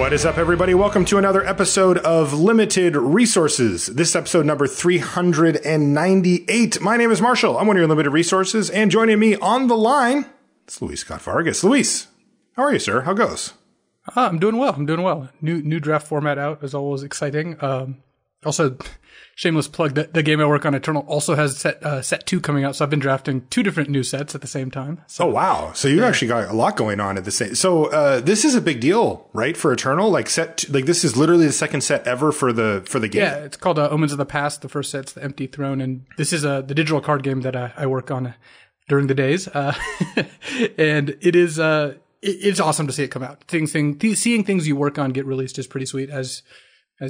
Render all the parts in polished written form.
What is up, everybody? Welcome to another episode of Limited Resources. This episode number 398. My name is Marshall. I'm one of your Limited Resources, and joining me on the line, it's Luis Scott-Vargas. Luis, how are you, sir? How goes? I'm doing well. New draft format out is always exciting. Also, shameless plug, the game I work on, Eternal, also has set 2 coming out. So I've been drafting 2 different new sets at the same time. So, oh, wow. So you've actually got a lot going on at the same. So this is a big deal, right? For Eternal, this is literally the second set ever for the game. Yeah, it's called Omens of the Past. The first set's the Empty Throne, and this is the digital card game that I work on during the days. And it is it's awesome to see it come out. Seeing things you work on get released is pretty sweet, as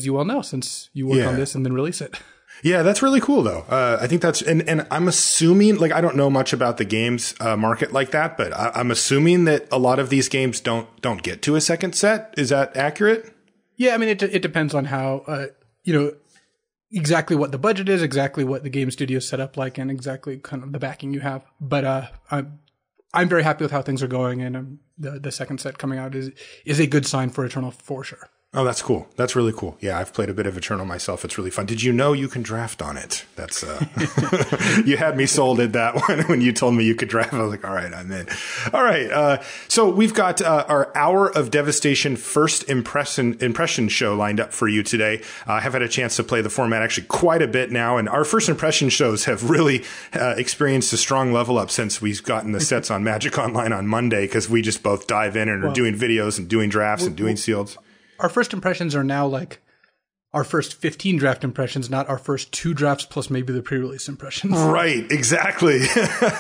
you well know, since you work on this and then release it. Yeah, that's really cool, though. I think that's, and I'm assuming, I don't know much about the games market like that, but I'm assuming that a lot of these games don't get to a second set. Is that accurate? Yeah, I mean, it depends on how, exactly what the budget is, exactly what the game studio set up like, and exactly kind of the backing you have. But I'm very happy with how things are going, and the second set coming out is a good sign for Eternal for sure. Oh, that's cool. That's really cool. Yeah, I've played a bit of Eternal myself. It's really fun. Did you know you can draft on it? That's you had me sold at that one when you told me you could draft. I was like, all right, I'm in. All right. So we've got our Hour of Devastation first impression show lined up for you today. I have had a chance to play the format actually quite a bit now, and our first impression shows have really experienced a strong level up since we've gotten the sets on Magic Online on Monday, because we just both dive in and are doing videos and doing drafts and doing sealed. Our first impressions are now like our first 15 draft impressions, not our first 2 drafts plus maybe the pre-release impressions. Right, exactly.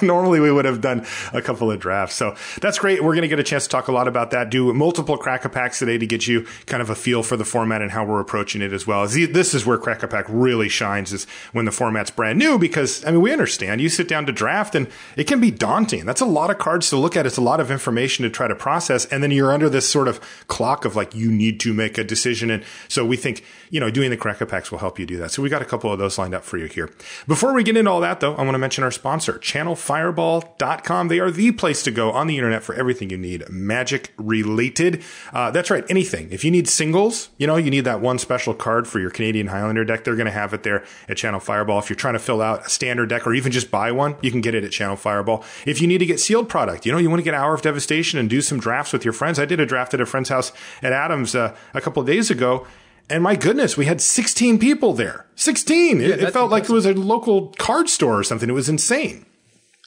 Normally we would have done a couple of drafts. So that's great. We're going to get a chance to talk a lot about that, do multiple Crack-A-Packs today to get you kind of a feel for the format and how we're approaching it as well. This is where Crack-A-Pack really shines, is when the format's brand new, because, I mean, we understand you sit down to draft and it can be daunting. That's a lot of cards to look at. It's a lot of information to try to process. And then you're under this sort of clock of you need to make a decision. And so we think, doing the Crack-A-Packs will help you do that. So we got a couple of those lined up for you here. Before we get into all that, though, I want to mention our sponsor, ChannelFireball.com. They are the place to go on the internet for everything you need Magic related. That's right, anything. If you need singles, you need that one special card for your Canadian Highlander deck, they're going to have it there at Channel Fireball. If you're trying to fill out a standard deck or even just buy one, you can get it at Channel Fireball. If you need to get sealed product, you want to get Hour of Devastation and do some drafts with your friends. I did a draft at a friend's house at Adams a couple of days ago. And my goodness, we had 16 people there. 16! Yeah, it felt like it was a local card store or something. It was insane.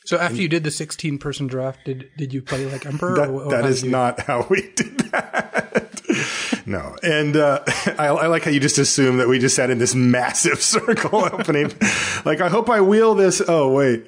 So after you did the 16-person draft, did you play like Emperor? That is not how we did that. No. And I like how you just assume that we just sat in this massive circle opening. I hope I wheel this. Oh, wait.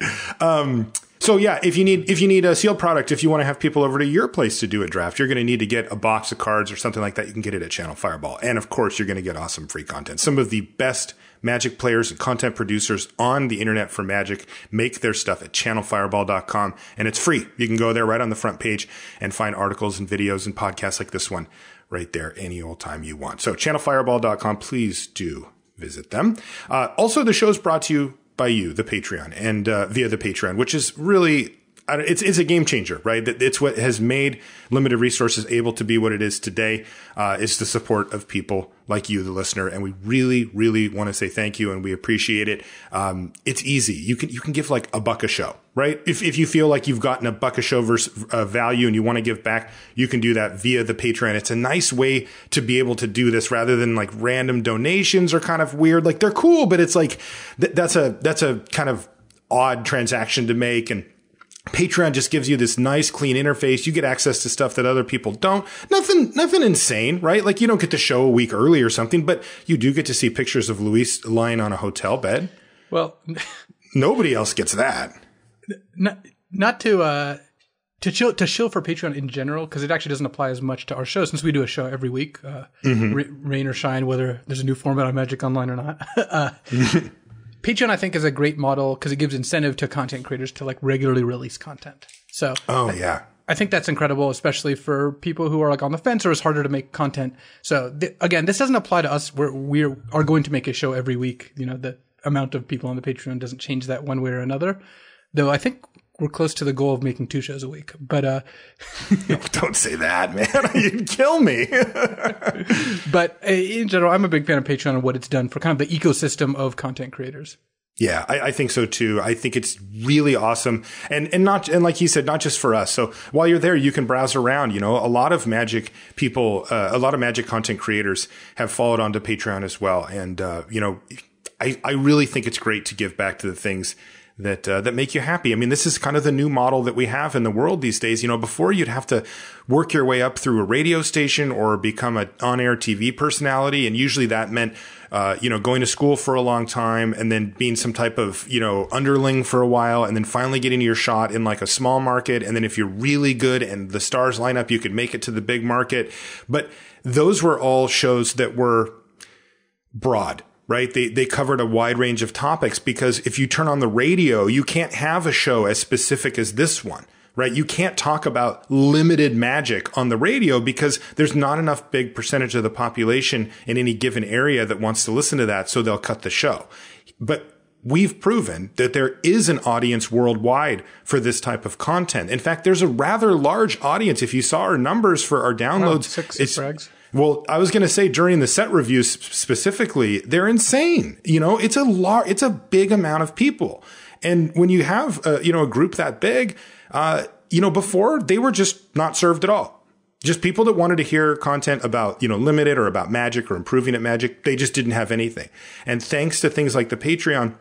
So yeah, if you need a sealed product, if you want to have people over to your place to do a draft, you're going to need to get a box of cards or something like that. You can get it at Channel Fireball. And of course, you're going to get awesome free content. Some of the best Magic players and content producers on the internet for Magic make their stuff at channelfireball.com, and it's free. You can go there right on the front page and find articles and videos and podcasts like this one right there any old time you want. So channelfireball.com, please do visit them. Also, the show is brought to you by you, the Patreon, and via the Patreon, which is really, it's a game changer, right? It's what has made Limited Resources able to be what it is today, is the support of people like you, the listener. And we really, really want to say thank you, and we appreciate it. It's easy. You can give $1 a show, right? If you feel like you've gotten $1 a show versus value and you want to give back, you can do that via the Patreon. It's a nice way to be able to do this rather than random donations are kind of weird. They're cool, but it's that's a kind of odd transaction to make. And Patreon just gives you this nice, clean interface. You get access to stuff that other people don't. Nothing insane, right? You don't get the show a week early or something, but you do get to see pictures of Luis lying on a hotel bed. Well, nobody else gets that. Not to chill for Patreon in general, because it actually doesn't apply as much to our show, since we do a show every week, rain or shine, whether there's a new format on Magic Online or not. Patreon, I think, is a great model because it gives incentive to content creators to regularly release content. So, I think that's incredible, especially for people who are on the fence or it's harder to make content. So again, this doesn't apply to us. We are going to make a show every week. The amount of people on the Patreon doesn't change that one way or another. Though I think we're close to the goal of making 2 shows a week. But don't say that, man. You'd kill me. But in general, I'm a big fan of Patreon and what it's done for kind of the ecosystem of content creators. Yeah, I think so too. I think it's really awesome. And like you said, not just for us. So while you're there, you can browse around. You know, a lot of Magic people, a lot of Magic content creators have followed onto Patreon as well. And, you know, I really think it's great to give back to the things that make you happy. I mean, this is kind of the new model that we have in the world these days. You know, before you'd have to work your way up through a radio station or become an on-air TV personality. And usually that meant, you know, going to school for a long time and then being some type of, you know, underling for a while and then finally getting your shot in like a small market. And then if you're really good and the stars line up, you could make it to the big market. But those were all shows that were broad. Right? They covered a wide range of topics because if you turn on the radio, you can't have a show as specific as this one, right? You can't talk about limited Magic on the radio because there's not enough big percentage of the population in any given area that wants to listen to that. So they'll cut the show. But we've proven that there is an audience worldwide for this type of content. In fact, there's a rather large audience. If you saw our numbers for our downloads, 6 frags. Well, I was going to say during the set reviews specifically, they're insane. You know, it's a big amount of people. And when you have, you know, a group that big, you know, before they were just not served at all. Just people that wanted to hear content about, you know, limited or about Magic or improving at Magic. They just didn't have anything. And thanks to things like the Patreon,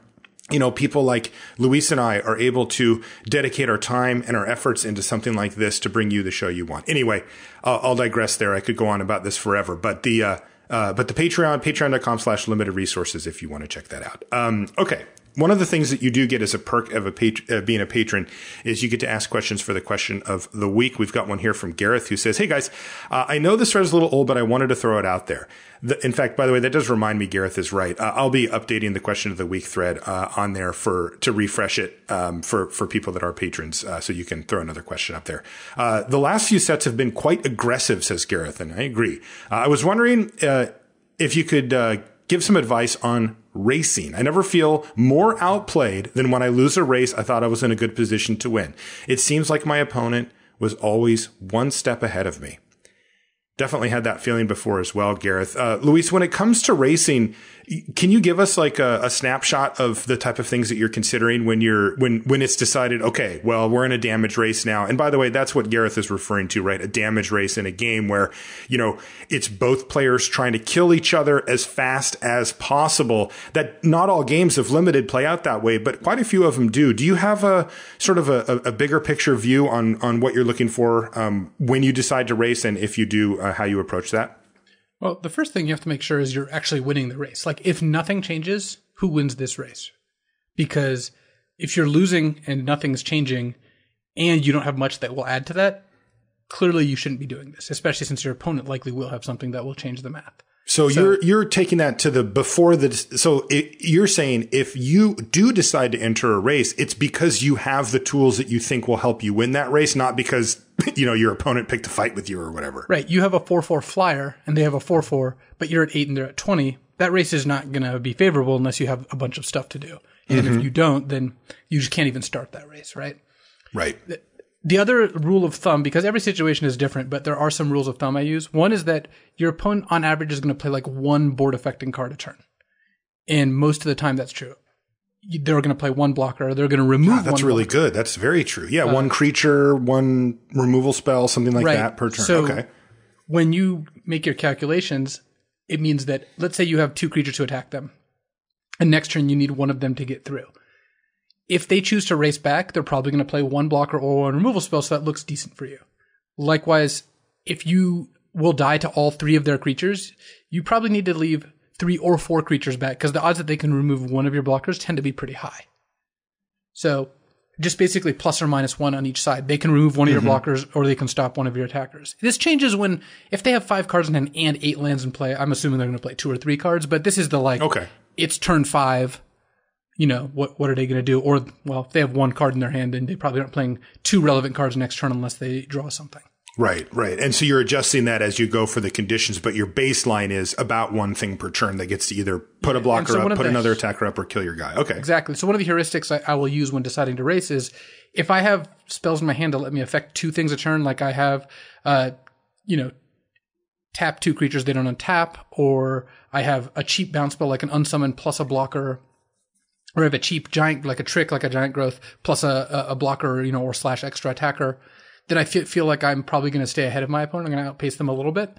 you know, people like Luis and I are able to dedicate our time and our efforts into something like this to bring you the show you want. Anyway, I'll digress there. I could go on about this forever, but the Patreon, patreon.com/limited resources if you want to check that out. Okay. One of the things that you do get as a perk of being a patron is you get to ask questions for the question of the week. We've got one here from Gareth who says, "Hey guys, I know this thread is a little old, but I wanted to throw it out there." In fact, by the way, that does remind me, Gareth is right. I'll be updating the question of the week thread on there to refresh it for people that are patrons, so you can throw another question up there. The last few sets have been quite aggressive, says Gareth, and I agree. I was wondering if you could give some advice on racing. I never feel more outplayed than when I lose a race I thought I was in a good position to win. It seems like my opponent was always one step ahead of me. Definitely had that feeling before as well, Gareth. Luis, when it comes to racing, can you give us like a snapshot of the type of things that you're considering when it's decided, okay, well, we're in a damage race now. And by the way, that's what Gareth is referring to, right? A damage race in a game where, you know, it's both players trying to kill each other as fast as possible. That not all games of limited play out that way, but quite a few of them do. Do you have a sort of a bigger picture view on what you're looking for when you decide to race, and if you do, how you approach that? Well, the first thing you have to make sure is you're actually winning the race. Like, if nothing changes, who wins this race? Because if you're losing and nothing's changing and you don't have much that will add to that, clearly you shouldn't be doing this, especially since your opponent likely will have something that will change the math. So you're taking that to the before the, so you're saying if you do decide to enter a race, it's because you have the tools that you think will help you win that race, not because, you know, your opponent picked a fight with you or whatever. Right. You have a 4-4 flyer and they have a 4-4, but you're at 8 and they're at 20. That race is not going to be favorable unless you have a bunch of stuff to do. And if you don't, then you just can't even start that race, right? Right. The other rule of thumb, because every situation is different, but there are some rules of thumb I use. One is that your opponent on average is going to play like one board affecting card a turn. And most of the time that's true. They're going to play one blocker. They're going to remove one. That's really good. That's very true. Yeah. One creature, one removal spell, something like that per turn. So okay. When you make your calculations, it means that, let's say you have 2 creatures to attack them. And next turn you need one of them to get through. If they choose to race back, they're probably going to play one blocker or one removal spell, so that looks decent for you. Likewise, if you will die to all 3 of their creatures, you probably need to leave 3 or 4 creatures back, because the odds that they can remove one of your blockers tend to be pretty high. So just basically plus or minus 1 on each side. They can remove one of your blockers, or they can stop one of your attackers. This changes if they have 5 cards in hand and 8 lands in play. I'm assuming they're going to play 2 or 3 cards, but this is the it's turn 5. You know, what are they going to do? Or, well, if they have 1 card in their hand, then they probably aren't playing 2 relevant cards next turn unless they draw something. Right, right. And so you're adjusting that as you go for the conditions, but your baseline is about one thing per turn that gets to either put a blocker up, put another attacker up, or kill your guy. Okay. Exactly. So one of the heuristics I will use when deciding to race is if I have spells in my hand to let me affect two things a turn, like I have, tap two creatures they don't untap, or I have a cheap bounce spell like an unsummon plus a blocker, or I have a cheap giant, like a trick, like a giant growth plus a blocker, or slash extra attacker, then I feel like I'm probably going to stay ahead of my opponent. I'm going to outpace them a little bit.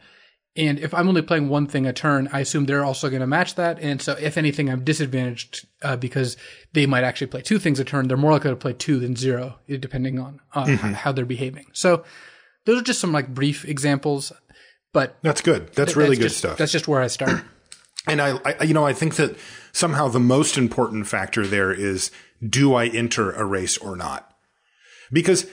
And if I'm only playing one thing a turn, I assume they're also going to match that. And so if anything, I'm disadvantaged because they might actually play two things a turn. They're more likely to play two than zero, depending on how they're behaving. So those are just some like brief examples, but that's good. That's really good stuff. That's just where I start. And I think that somehow the most important factor there is, do I enter a race or not? Because,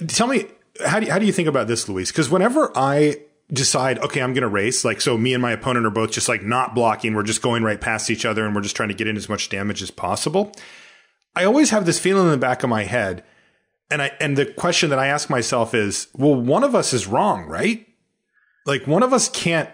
tell me, how do you think about this, Luis? Because whenever I decide, okay, I'm going to race, so me and my opponent are both just not blocking, we're just going right past each other and we're just trying to get in as much damage as possible. I always have this feeling in the back of my head, and the question that I ask myself is, well, one of us is wrong, right? One of us can't,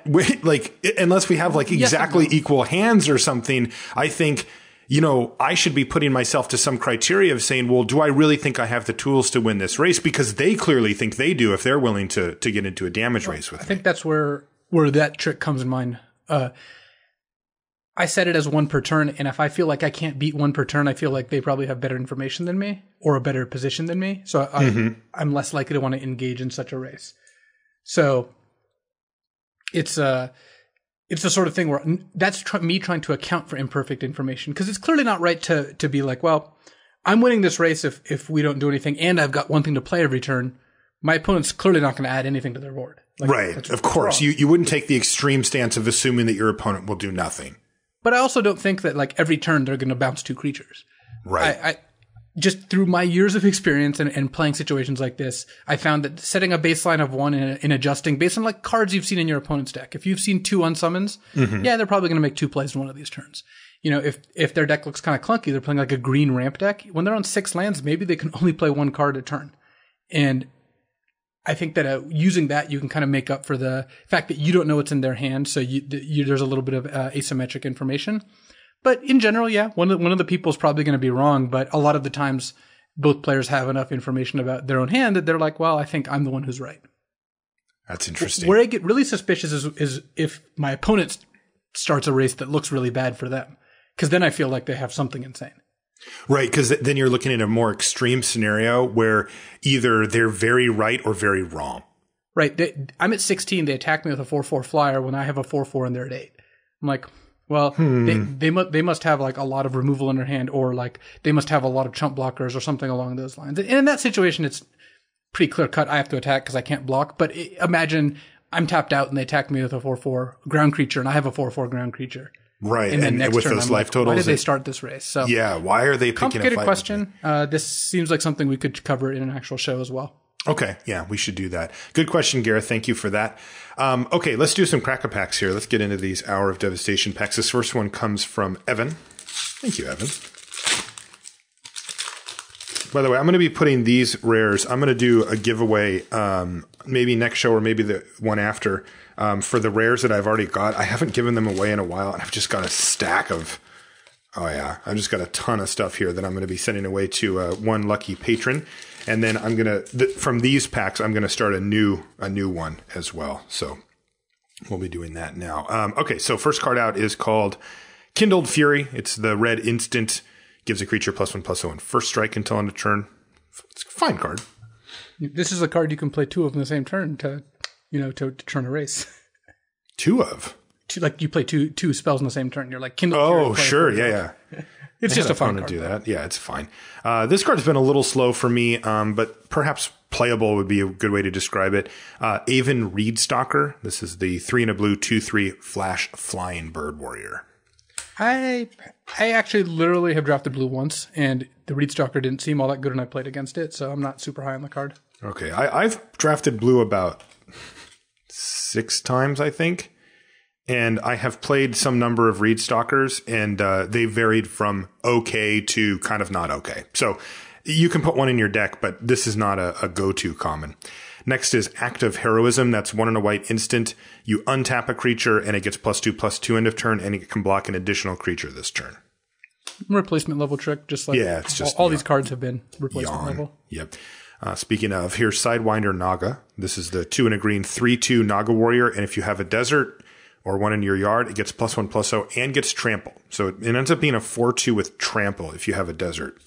unless we have exactly equal hands or something. I think, I should be putting myself to some criteria of saying, well, do I really think I have the tools to win this race? Because they clearly think they do if they're willing to get into a damage race with me. I think that's where that trick comes in mind. I set it as one per turn, and if I feel like I can't beat one per turn, I feel like they probably have better information than me or a better position than me. So I'm less likely to want to engage in such a race. So it's the sort of thing where that's me trying to account for imperfect information, because it's clearly not right to be like, well, I'm winning this race if we don't do anything, and I've got one thing to play every turn. My opponent's clearly not going to add anything to their board. Right. Of course. You wouldn't take the extreme stance of assuming that your opponent will do nothing. But I also don't think that every turn they're going to bounce two creatures. Right. I just through my years of experience and playing situations like this, I found that setting a baseline of one and adjusting based on cards you've seen in your opponent's deck. If you've seen two unsummons, they're probably going to make two plays in one of these turns. If their deck looks kind of clunky, they're playing a green ramp deck. When they're on 6 lands, maybe they can only play one card a turn. And I think that using that, you can kind of make up for the fact that you don't know what's in their hand. So there's a little bit of asymmetric information. But in general, yeah, one of the people is probably going to be wrong. But a lot of the times, both players have enough information about their own hand that they're like, well, I think I'm the one who's right. That's interesting. Where I get really suspicious is if my opponent starts a race that looks really bad for them, because then I feel like they have something insane. Right, because then you're looking at a more extreme scenario where either they're very right or very wrong. Right. I'm at 16. They attack me with a 4/4 flyer when I have a 4/4 and they're at 8. I'm like, well, they must have a lot of removal in their hand, or they must have a lot of chump blockers or something along those lines. And in that situation, it's pretty clear cut. I have to attack because I can't block. But imagine I'm tapped out and they attack me with a 4/4 ground creature, and I have a 4/4 ground creature. Right, and then next with turn, those life totals, why did they start this race? So yeah, why are they picking a fight? Complicated question. This seems like something we could cover in an actual show as well. Okay, yeah, we should do that. Good question, Gareth. Thank you for that. Okay, let's do some cracker packs here. Let's get into these Hour of Devastation packs. This first one comes from Evan. Thank you, Evan. By the way, I'm going to be putting these rares. I'm going to do a giveaway, maybe next show or maybe the one after, for the rares that I've already got. I haven't given them away in a while, and I've just got a stack of. Oh yeah, I've just got a ton of stuff here that I'm going to be sending away to one lucky patron, and then I'm going to from these packs I'm going to start a new one as well. So we'll be doing that now. Okay, so first card out is called Kindled Fury. It's the red instant. Gives a creature +1/+0 first strike until end of turn. It's a fine card. This is a card you can play two of in the same turn to turn a race. Two of? You play two spells in the same turn. You're like Kindle. Oh, sure. Yeah. It's just a fun card. To do that. Yeah, it's fine. This card's been a little slow for me, but perhaps playable would be a good way to describe it. Aven Reedstalker. This is the 3 and a blue 2/3 flash flying bird warrior. I actually literally have drafted blue once, and the Reedstalker didn't seem all that good when I played against it, so I'm not super high on the card. Okay, I've drafted blue about 6 times, I think, and I have played some number of Reedstalkers, and they varied from okay to kind of not okay. So you can put one in your deck, but this is not a go-to common. Next is Act of Heroism. That's 1 and a white instant. You untap a creature, and it gets +2/+2 end of turn, and it can block an additional creature this turn. Replacement level trick, just like it's just all these cards have been replacement level. Yep. Speaking of, here's Sidewinder Naga. This is the 2 and a green 3/2 Naga Warrior, and if you have a desert or one in your yard, it gets +1/+0 and gets trample. So it ends up being a 4/2 with trample if you have a desert,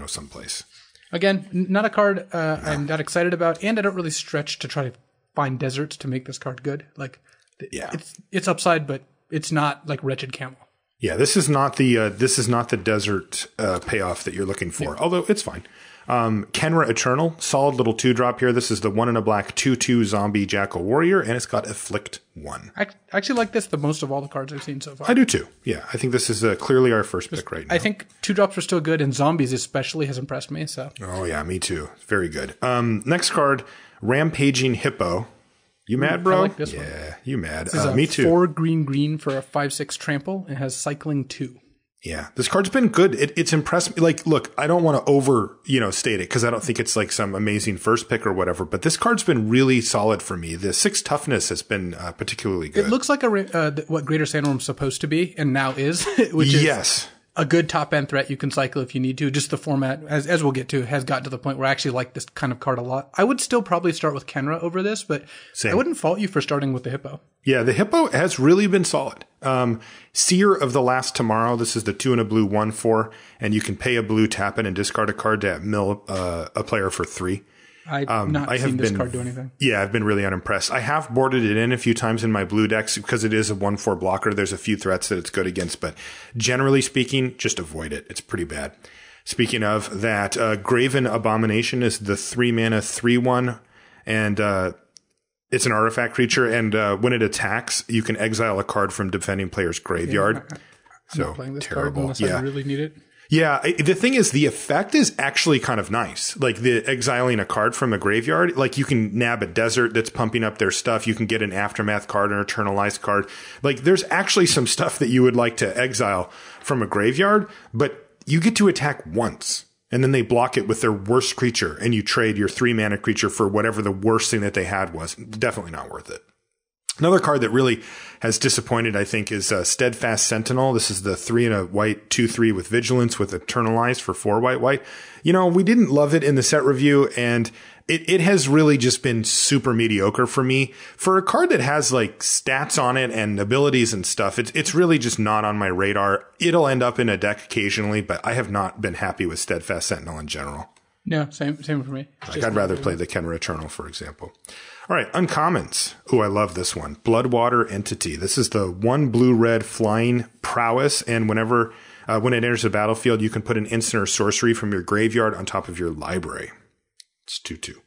someplace. Again, not a card I'm that excited about, and I don't really stretch to try to find deserts to make this card good. Like, it's upside, but it's not like Wretched Camel. Yeah, this is not the desert payoff that you're looking for, although it's fine. Kenra Eternal, solid little 2-drop here. This is the 1 and a black 2/2 zombie jackal warrior, and it's got Afflict 1. I actually like this the most of all the cards I've seen so far. I do too. Yeah, I think this is clearly our first pick right now. I think 2-drops are still good, and zombies especially has impressed me. So. Oh yeah, me too. Very good. Next card, Rampaging Hippo. You mad, bro? I like this one. Yeah, you mad. This is me too. 4 green for a 5/6 trample, and has cycling 2. Yeah, this card's been good. It's impressed me. Like, look, I don't want to state it because I don't think it's like some amazing first pick or whatever, but this card's been really solid for me. The 6 toughness has been particularly good. It looks like what Greater Sandworm's supposed to be and now is, which is a good top-end threat you can cycle if you need to. Just the format, as we'll get to, has gotten to the point where I actually like this kind of card a lot. I would still probably start with Kenra over this, but I wouldn't fault you for starting with the Hippo. Yeah, the Hippo has really been solid. Seer of the Last Tomorrow. This is the 2 and a blue 1/4, and you can pay a blue, tap it, and discard a card to mill a player for 3. I've not seen this card do anything. Yeah, I've been really unimpressed. I have boarded it in a few times in my blue decks because it is a 1/4 blocker. There's a few threats that it's good against, but generally speaking, just avoid it. It's pretty bad. Speaking of that, Graven Abomination is the 3 mana 3/1, and it's an artifact creature, and when it attacks, you can exile a card from defending player's graveyard. I'm not playing this card unless I really need it. Yeah, the thing is, the effect is actually kind of nice. Like, the exiling a card from a graveyard, like, you can nab a desert that's pumping up their stuff. You can get an Aftermath card, an Eternalized card. Like, there's actually some stuff that you would like to exile from a graveyard, but you get to attack once. And then they block it with their worst creature, and you trade your 3 mana creature for whatever the worst thing that they had was. Definitely not worth it. Another card that really has disappointed, I think, is Steadfast Sentinel. This is the 3 and a white 2/3 with Vigilance with Eternalized for 4 white. We didn't love it in the set review, and it has really just been super mediocre for me. For a card that has like stats on it and abilities and stuff, it's really just not on my radar. It'll end up in a deck occasionally, but I have not been happy with Steadfast Sentinel in general. No, same for me. Like, I'd rather play the Kenra Eternal, for example. All right, uncommons. Ooh, I love this one. Bloodwater Entity. This is the 1 blue-red flying prowess, and when it enters the battlefield, you can put an instant or sorcery from your graveyard on top of your library. It's 2/2.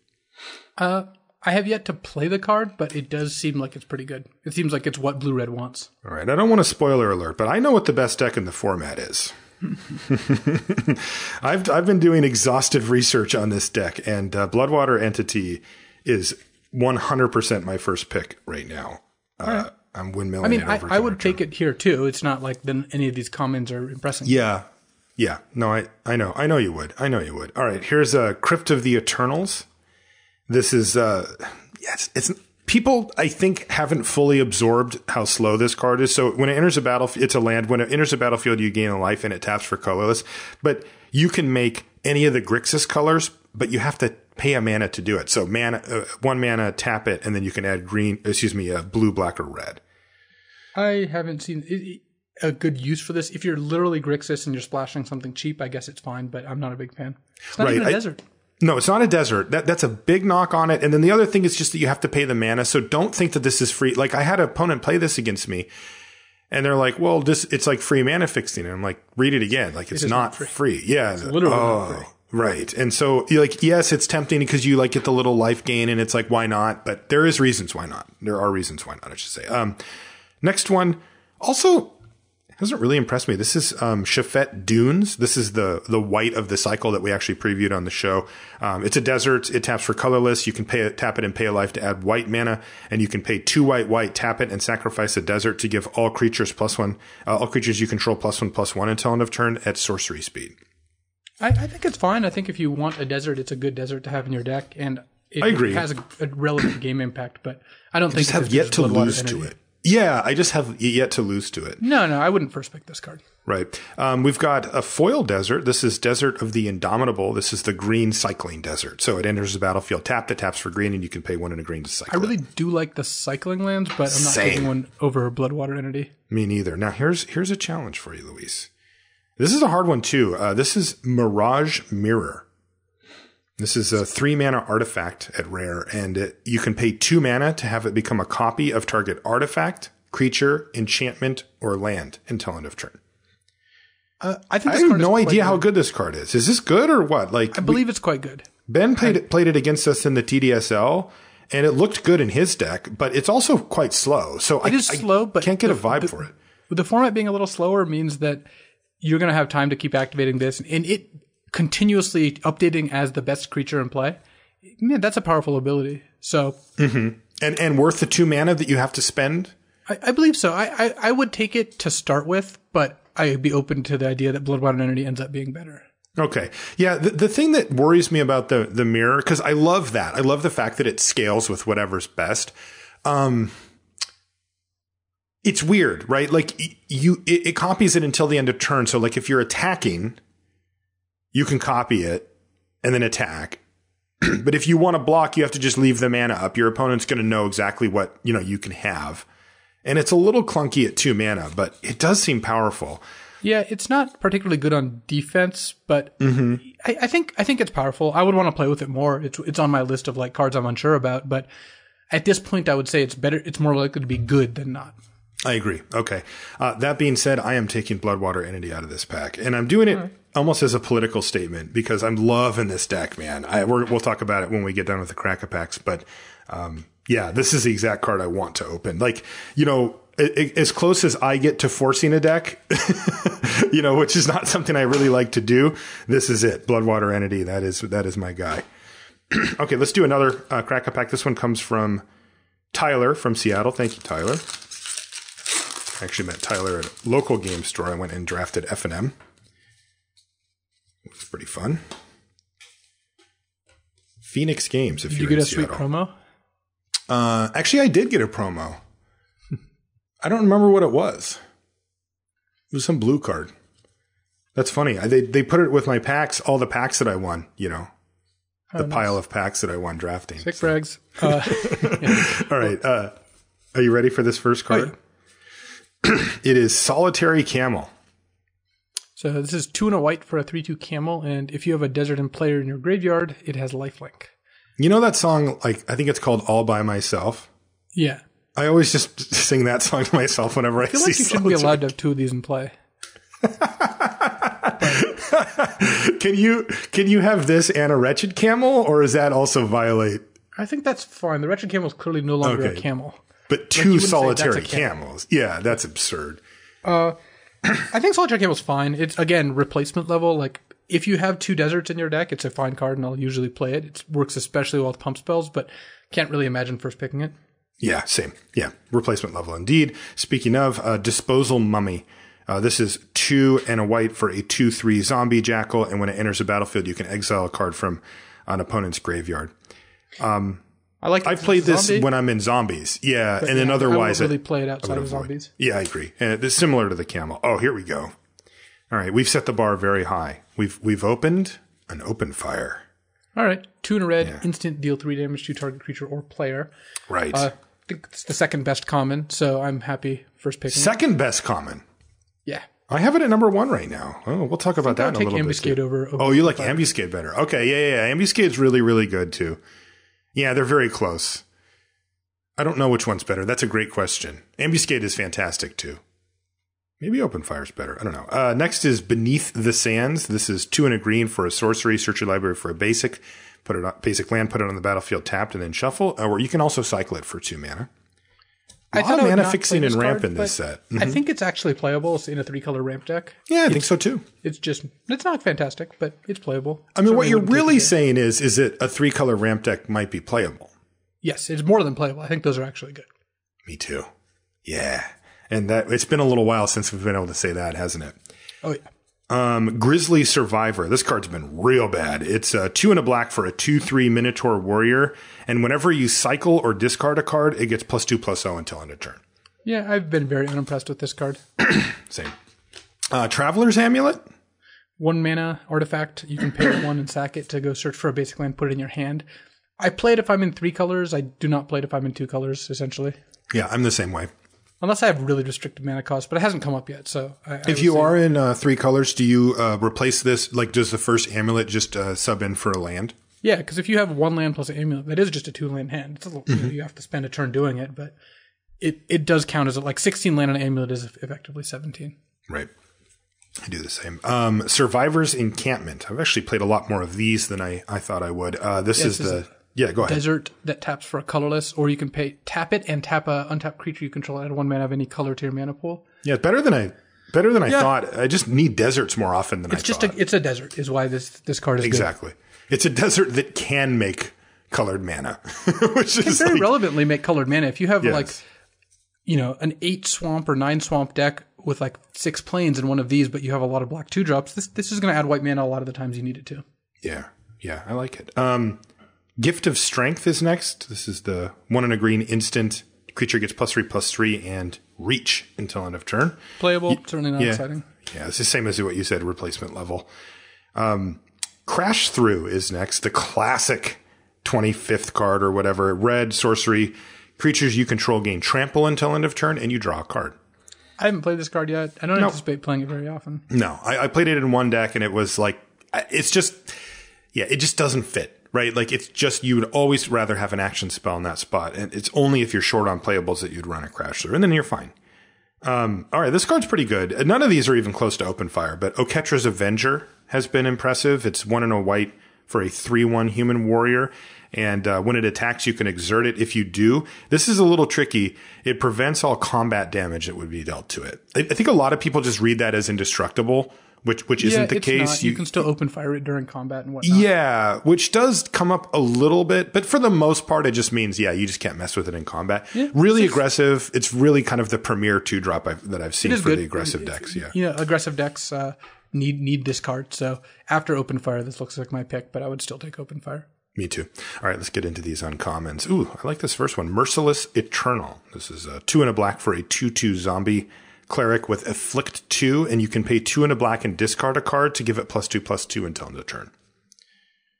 I have yet to play the card, but it does seem like it's pretty good. It seems like it's what blue-red wants. All right, I don't want to spoiler alert, but I know what the best deck in the format is. I've been doing exhaustive research on this deck, and Bloodwater Entity is 100% my first pick right now. Right. I'm windmilling it over. I would take it here too. It's not like any of these commons are impressing. Yeah. No, I know you would. All right, here's a Crypt of the Eternals. This is it's people, I think, haven't fully absorbed how slow this card is. So when it enters a battlefield, it's a land. When it enters a battlefield, you gain a life, and it taps for colorless. But you can make any of the Grixis colors, but you have to pay a mana to do it. So 1 mana, tap it, and then you can add blue, black, or red. I haven't seen a good use for this. If you're literally Grixis and you're splashing something cheap, I guess it's fine, but I'm not a big fan. It's not even a desert. No, it's not a desert. That's a big knock on it. And then the other thing is just that you have to pay the mana. So don't think that this is free. Like, I had an opponent play this against me, and they're like, well, it's like free mana fixing. And I'm like, read it again. Like, it's not free. Yeah. It's literally not free. Right. And so, like, yes, it's tempting because you, like, get the little life gain, and it's like, why not? But there is reasons why not. There are reasons why not, I should say. Next one also hasn't really impressed me. This is Shafet Dunes. This is the white of the cycle that we actually previewed on the show. It's a desert. It taps for colorless. You can tap it and pay a life to add white mana, and you can pay 2 white, tap it, and sacrifice a desert to give all creatures +1. All creatures you control +1/+1 until end of turn at sorcery speed. I think it's fine. I think if you want a desert, it's a good desert to have in your deck, and I agree. It has a relevant game impact, but I don't think just have yet to lose to it. Yeah, I just have yet to lose to it. No, I wouldn't first pick this card. Right. We've got a foil desert. This is Desert of the Indomitable. This is the green cycling desert. So it enters the battlefield tapped. It taps for green, and you can pay 1 and a green to cycle. I really do like the cycling lands, but I'm not taking one over Bloodwater Entity. Me neither. Now, here's a challenge for you, Luis. This is a hard one, too. This is Mirage Mirror. This is a 3-mana artifact at rare, and you can pay 2 mana to have it become a copy of target artifact, creature, enchantment, or land until end of turn. I think I have no idea how good this card is. Is this good or what? Like, I believe it's quite good. Ben played it against us in the TDSL, and it looked good in his deck, but it's also quite slow. So I can't get a vibe for it. The format being a little slower means that you're going to have time to keep activating this, and it continuously updating as the best creature in play. Man, that's a powerful ability. So, and worth the 2 mana that you have to spend. I believe so. I would take it to start with, but I'd be open to the idea that Bloodwater Entity ends up being better. Okay. Yeah. The thing that worries me about the mirror, because I love that. I love the fact that it scales with whatever's best. It's weird, right? Like it copies it until the end of turn. So like if you're attacking, you can copy it and then attack. But if you want to block, you have to just leave the mana up. Your opponent's going to know exactly what, you can have. And it's a little clunky at 2 mana, but it does seem powerful. Yeah, it's not particularly good on defense, but I think it's powerful. I would want to play with it more. It's on my list of like cards I'm unsure about, but at this point I would say it's better. It's more likely to be good than not. I agree. Okay. That being said, I am taking Bloodwater Entity out of this pack, and I'm doing it almost as a political statement because I'm loving this deck, man. We'll talk about it when we get done with the Crack-a-Packs, but yeah, this is the exact card I want to open. Like, as close as I get to forcing a deck, which is not something I really like to do. This is it. Bloodwater Entity. That is my guy. Okay, let's do another Crack-a-Pack. This one comes from Tyler from Seattle. Thank you, Tyler. I actually met Tyler at a local game store. I went and drafted F&M. It was pretty fun. Phoenix Games, if you're in Seattle. Did you get a sweet promo? Actually, I did get a promo. I don't remember what it was. It was some blue card. That's funny. They put it with my packs, all the packs that I won, pile of packs that I won drafting. Sick frags. All right. Are you ready for this first card? Oh, yeah. It is Solitary Camel. So this is 2 and a white for a 3/2 camel, and if you have a desert and player in your graveyard, it has lifelink. You know that song, like, I think it's called All By Myself? Yeah. I always just sing that song to myself whenever I see like you shouldn't be allowed to have 2 of these in play. Can you have this and a Wretched Camel, or does that also violate? I think that's fine. The Wretched Camel is clearly no longer a camel. But 2 solitary camels. Yeah, that's absurd. I think Solitary Camel's fine. It's, again, replacement level. Like, if you have 2 deserts in your deck, it's a fine card, and I'll usually play it. It works especially well with pump spells, but can't really imagine first picking it. Yeah, same. Yeah, replacement level indeed. Speaking of, Disposal Mummy. This is 2 and a white for a 2/3 zombie jackal, and when it enters the battlefield, you can exile a card from an opponent's graveyard. I've played this when I'm in zombies. Yeah, but and then otherwise I don't really play it outside of zombies. Yeah, I agree. And it's similar to the camel. Oh, here we go. All right, we've set the bar very high. We've opened an open fire. All right, 2 and a red, instant, deal 3 damage to target creature or player. Right. I think it's the second best common, so I'm happy first picking. Second best common. Yeah. I have it at number 1 right now. Oh, we'll talk about that in a little Ambuscade bit. Over oh, you like Ambuscade better? Okay, yeah. Ambuscade's really, really good too. Yeah, they're very close. I don't know which one's better. That's a great question. Ambuscade is fantastic too. Maybe Open Fire's better. I don't know. Next is Beneath the Sands. This is 2 and a green for a sorcery. Search your library for a basic. Basic land, put it on the battlefield tapped, and then shuffle. Or you can also cycle it for 2 mana. A lot of mana fixing and ramp in this set. I think it's actually playable. It's in a 3-color ramp deck. Yeah, I think so too. It's not fantastic, but it's playable. I mean, what you're really saying is that a 3-color ramp deck might be playable. Yes, it's more than playable. I think those are actually good. Me too. Yeah. And it's been a little while since we've been able to say that, hasn't it? Oh, Grizzly Survivor. This card's been real bad. It's 2 and a black for a 2/3 Minotaur Warrior. And whenever you cycle or discard a card, it gets +2/+0 until end of turn. Yeah, I've been very unimpressed with this card. Same. Traveler's Amulet. 1 mana artifact. You can pay it 1 and sack it to go search for a basic land, put it in your hand. I play it if I'm in 3 colors. I do not play it if I'm in 2 colors, essentially. Yeah, I'm the same way. Unless I have really restricted mana cost, but it hasn't come up yet. So if you are in 3 colors, do you replace this? Like, does the first amulet just sub in for a land? Yeah, because if you have 1 land plus an amulet, that is just a 2-land hand. It's a little, you have to spend a turn doing it, but it does count as like 16 land on an amulet is effectively 17. Right. I do the same. Survivor's Encampment. I've actually played a lot more of these than I thought I would. This is the... Yeah, go ahead. Desert that taps for a colorless, or you can tap it and tap a untapped creature you control, add 1 mana of any color to your mana pool. Yeah, better than I thought. I just need deserts more often than I thought. It's a desert is why this card is exactly. Good. It's a desert that can make colored mana, which is very relevantly make colored mana. If you have an 8 swamp or 9 swamp deck with like 6 plains in one of these, but you have a lot of black 2-drops, this is going to add white mana a lot of the times you need it to. Yeah, I like it. Gift of Strength is next. This is the 1 and a green instant. Creature gets +3/+3 and reach until end of turn. Playable, certainly not exciting. Yeah, it's the same as what you said, replacement level. Crash Through is next. The classic 25th card or whatever. Red, sorcery. Creatures you control gain trample until end of turn, and you draw a card. I haven't played this card yet. I don't anticipate playing it very often. No, I played it in one deck, and it was like, it's just, it just doesn't fit. Right? Like, it's just, you would always rather have an action spell in that spot. And it's only if you're short on playables that you'd run a Crash Through. And then you're fine. All right, this card's pretty good. None of these are even close to open fire, but Oketra's Avenger has been impressive. It's 1 and a white for a 3/1 human warrior. And when it attacks, you can exert it. If you do, this is a little tricky. It prevents all combat damage that would be dealt to it. I think a lot of people just read that as indestructible. Which isn't the case. Not. You can still open fire it during combat and whatnot. Yeah, which does come up a little bit, but for the most part, it just means, you just can't mess with it in combat. Yeah, really aggressive. It's really kind of the premier 2-drop that I've seen for the aggressive decks. Yeah, aggressive decks need this card. So after open fire, this looks like my pick, but I would still take open fire. Me too. All right, let's get into these uncommons. Ooh, I like this first one. Merciless Eternal. This is 2 and a black for a 2/2 zombie cleric with Afflict 2, and you can pay 2 and a black and discard a card to give it +2/+2 until end of turn.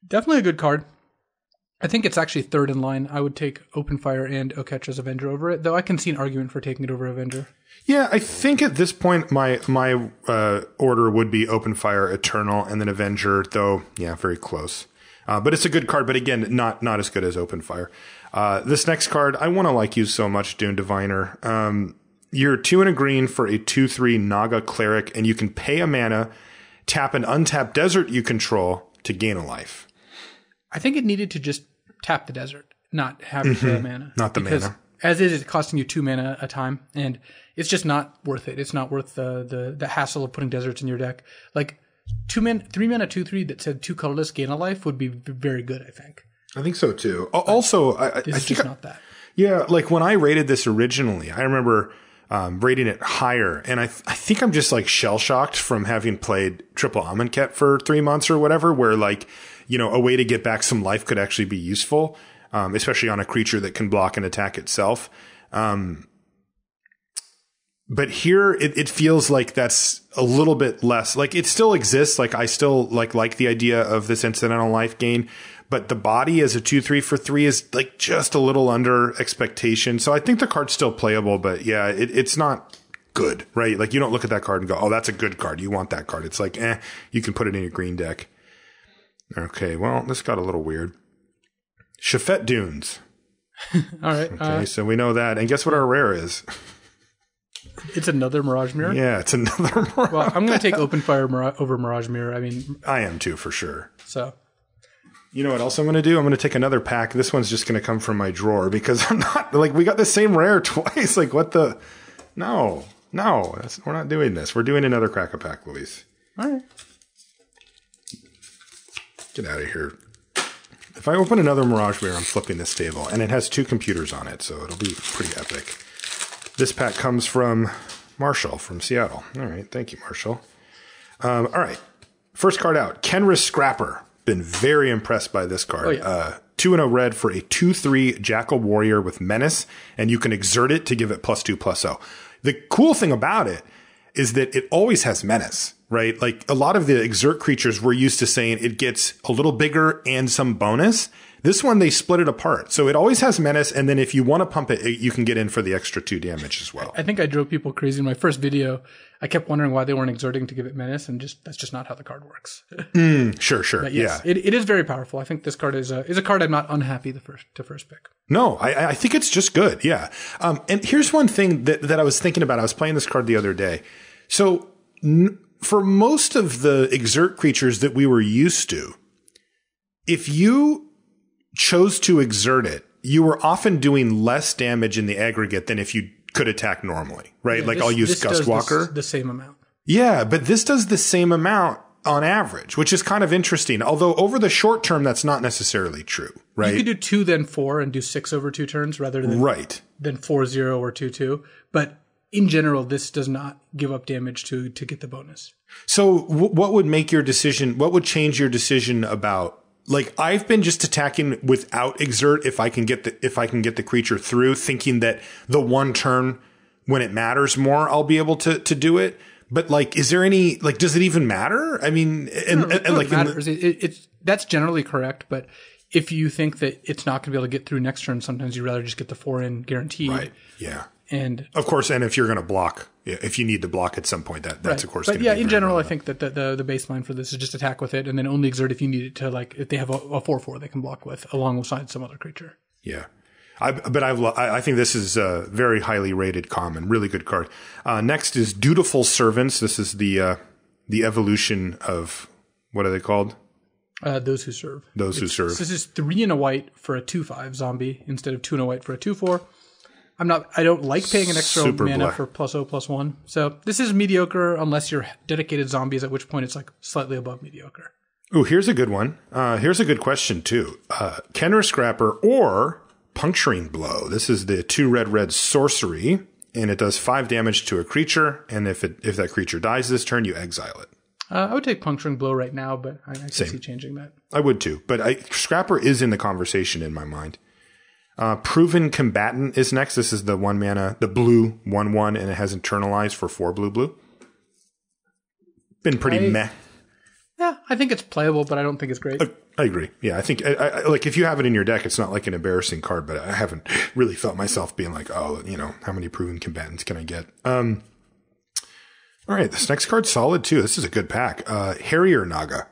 Definitely a good card. I think it's actually third in line. I would take Open Fire and Oketra's Avenger over it, though I can see an argument for taking it over Avenger. Yeah, I think at this point my order would be Open Fire, Eternal, and then Avenger, though, very close. But it's a good card, but again, not as good as Open Fire. This next card, I want to like you so much, Dune Diviner. You're 2 and a green for a 2/3 Naga Cleric, and you can pay a mana, tap an untapped desert you control to gain a life. I think it needed to just tap the desert, not have to pay a mana. Not the mana. As is, it's costing you 2 mana a time, and it's just not worth it. It's not worth the hassle of putting deserts in your deck. Like, 3 mana 2/3 that said 2 colorless gain a life would be very good, I think. I think so, too. Also, I think just not that. Yeah, like when I rated this originally, I remember rating it higher. And I think I'm just like shell shocked from having played Triple Amonkhet for 3 months or whatever, where like, a way to get back some life could actually be useful, especially on a creature that can block and attack itself. But here it feels like that's a little bit less. Like, it still exists. Like, I still like the idea of this incidental life gain, but the body as a 2/3 for 3 is like just a little under expectation. So I think the card's still playable, but it's not good, right? Like, you don't look at that card and go, oh, that's a good card. You want that card. It's like, you can put it in your green deck. Okay, well, this got a little weird. Shafet Dunes. All right. Okay, so we know that. And guess what our rare is? It's another Mirage Mirror? Yeah, it's another Mirage. Well, I'm going to take Open Fire over Mirage Mirror. I mean, I am too, for sure. So, you know what else I'm going to do? I'm going to take another pack. This one's just going to come from my drawer because I'm not, like, we got the same rare twice. Like, what the? No, we're not doing this. We're doing another Crack-A-Pack, Luis. All right. Get out of here. If I open another Mirage Mirror, I'm flipping this table. And it has 2 computers on it, so it'll be pretty epic. This pack comes from Marshall from Seattle. All right, thank you, Marshall. All right. First card out. Kenris Scrapper. Been very impressed by this card. Oh, yeah. 2 and a red for a 2/3 Jackal Warrior with Menace, and you can exert it to give it +2/+0. The cool thing about it is that it always has Menace, right? Like a lot of the exert creatures, we're used to saying it gets a little bigger and some bonus. This one, they split it apart. So it always has Menace, and then if you want to pump it, you can get in for the extra 2 damage as well. I think I drove people crazy in my first video. I kept wondering why they weren't exerting to give it Menace, and that's just not how the card works. Sure. But yes, yeah. it is very powerful. I think this card is a card I'm not unhappy to first pick. No, I think it's just good. Yeah. And here's one thing that I was thinking about. I was playing this card the other day. So for most of the exert creatures that we were used to, if you chose to exert it, you were often doing less damage in the aggregate than if you could attack normally, right? Yeah, like I'll use Gustwalker. The same amount. Yeah, but this does the same amount on average, which is kind of interesting. Although over the short term, that's not necessarily true, right? You could do 2 then 4 and do 6 over 2 turns rather than than 4-0 or 2-2. But in general, this does not give up damage to get the bonus. So what would make your decision? What would change your decision about? Like I've been just attacking without exert if I can get the creature through, thinking that the one turn when it matters more, I'll be able to do it. But like, is there any like? Does it even matter? I mean, and like, matters. It's that's generally correct. But if you think that it's not going to be able to get through next turn, sometimes you'd rather just get the 4 in guaranteed. Right. Yeah. And of course, and if you're going to block, if you need to block at some point, that's of course. But yeah, in general, I think that the baseline for this is just attack with it, and then only exert if you need it to, like, if they have a 4/4 they can block with alongside some other creature. Yeah, I think this is a very highly rated common, really good card. Next is Dutiful Servants. This is the evolution of, what are they called? Those Who Serve. Those Who Serve. This is 3 and a white for a 2/5 zombie instead of 2 and a white for a 2/4. I don't like paying an extra mana for +0/+1. So this is mediocre unless you're dedicated zombies, at which point it's like slightly above mediocre. Oh, here's a good one. Here's a good question too. Kenris Scrapper or Puncturing Blow. This is the 2 red sorcery, and it does 5 damage to a creature. And if that creature dies this turn, you exile it. I would take Puncturing Blow right now, but I can see changing that. I would too, but Scrapper is in the conversation in my mind. Proven Combatant is next. This is the 1 mana, the blue 1/1, and it has internalized for 4 blue. Been pretty meh. Yeah, I think it's playable, but I don't think it's great. I agree. Yeah, I think like if you have it in your deck, it's not like an embarrassing card, but I haven't really felt myself being like, oh, how many Proven Combatants can I get? All right, this next card's solid too. This is a good pack. Harrier Naga.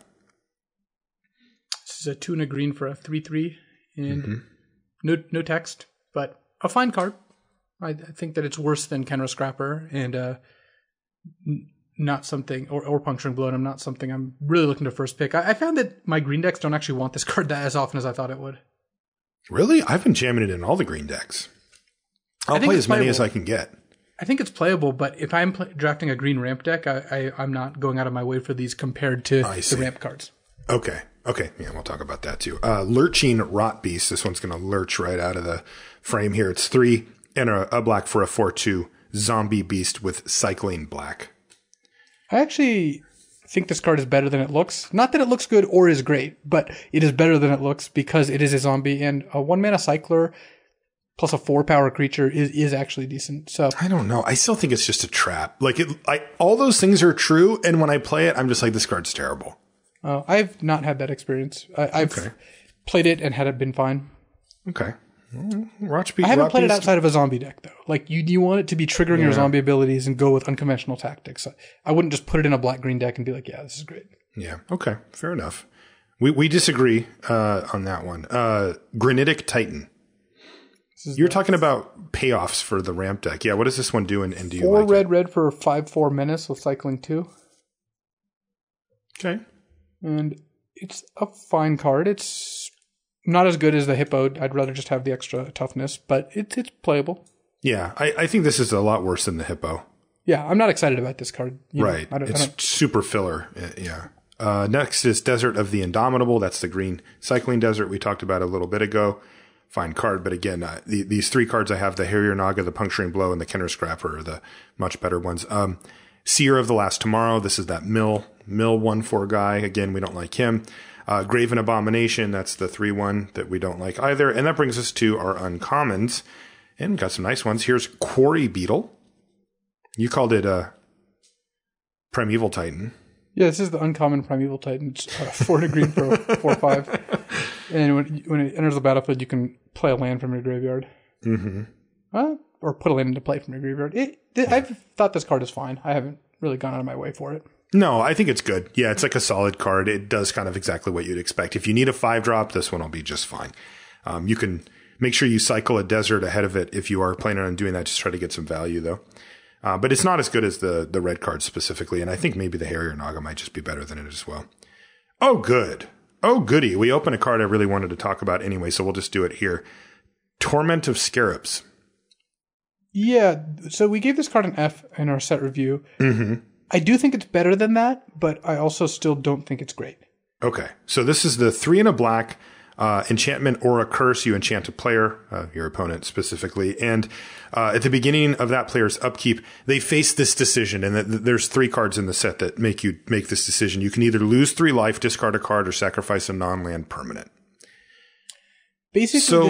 This is a 2 and a green for a 3/3, and no text, but a fine card. I think that it's worse than Kenris Scrapper and not something, or Puncturing Blow, and I'm not something I'm really looking to first pick. I found that my green decks don't actually want this card as often as I thought it would. Really? I've been jamming it in all the green decks. I'll play as many as I can get. I think it's playable, but if I'm drafting a green ramp deck, I'm not going out of my way for these compared to the ramp cards. Okay. Yeah, we'll talk about that too. Lurching Rot Beast. This one's going to lurch right out of the frame here. It's 3 and a black for a 4/2 zombie beast with cycling black. I actually think this card is better than it looks. Not that it looks good or is great, but it is better than it looks because it is a zombie, and a 1 mana cycler plus a 4-power creature is actually decent. So I don't know. I still think it's just a trap. Like all those things are true, and when I play it, I'm just like, this card's terrible. I've not had that experience. I've played it and had it been fine. Okay. I haven't played it outside of a zombie deck, though. Like, you want it to be triggering your zombie abilities and go with unconventional tactics. I wouldn't just put it in a black-green deck and be like, yeah, this is great. Yeah. Okay. Fair enough. We disagree on that one. Granitic Titan. You're talking about payoffs for the ramp deck. Yeah, what does this one do, and do you 4 like red for 5/4 menace with cycling 2. Okay. And it's a fine card. It's not as good as the Hippo. I'd rather just have the extra toughness, but it's playable. Yeah, I think this is a lot worse than the Hippo. Yeah, I'm not excited about this card. Right. It's super filler. Yeah. Next is Desert of the Indomitable. That's the green cycling desert we talked about a little bit ago. Fine card, but again, these 3 cards I have, the Harrier Naga, the Puncturing Blow, and the Kenris Scrapper are the much better ones. Seer of the Last Tomorrow. This is that mill 1/4 guy. Again, we don't like him. Graven Abomination. That's the 3/1 that we don't like either. And that brings us to our uncommons. And got some nice ones. Here's Quarry Beetle. You called it Primeval Titan. Yeah, this is the uncommon Primeval Titan. It's 4 to green for 4/5. And when it enters the battlefield, you can play a land from your graveyard. Mm-hmm. Or put a land into play from your graveyard. I've thought this card is fine. I haven't really gone out of my way for it. No, I think it's good. Yeah, it's like a solid card. It does kind of exactly what you'd expect. If you need a 5-drop, this one will be just fine. You can make sure you cycle a desert ahead of it if you are planning on doing that. Just try to get some value, though. But it's not as good as the red card specifically, and I think maybe the Harrier Naga might just be better than it as well. Oh, good. Oh, goody. We opened a card I really wanted to talk about anyway, so we'll just do it here. Torment of Scarabs. Yeah, so we gave this card an F in our set review. Mm-hmm. I do think it's better than that, but I also still don't think it's great. Okay, so this is the 3 and a black enchantment or a curse. You enchant a player, your opponent specifically, and at the beginning of that player's upkeep, they face this decision, and there's 3 cards in the set that make you make this decision. You can either lose 3 life, discard a card, or sacrifice a non-land permanent. Basically,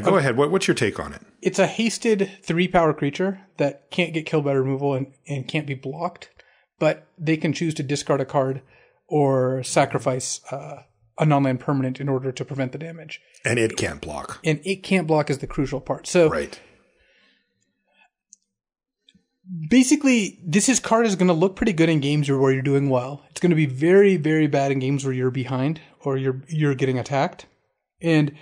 go ahead. What's your take on it? It's a hasted 3-power creature that can't get killed by removal and can't be blocked, but they can choose to discard a card or sacrifice a non-land permanent in order to prevent the damage. And it can't block. And it can't block is the crucial part. So right. Basically, this card is going to look pretty good in games where you're doing well. It's going to be very, very bad in games where you're behind or you're getting attacked. And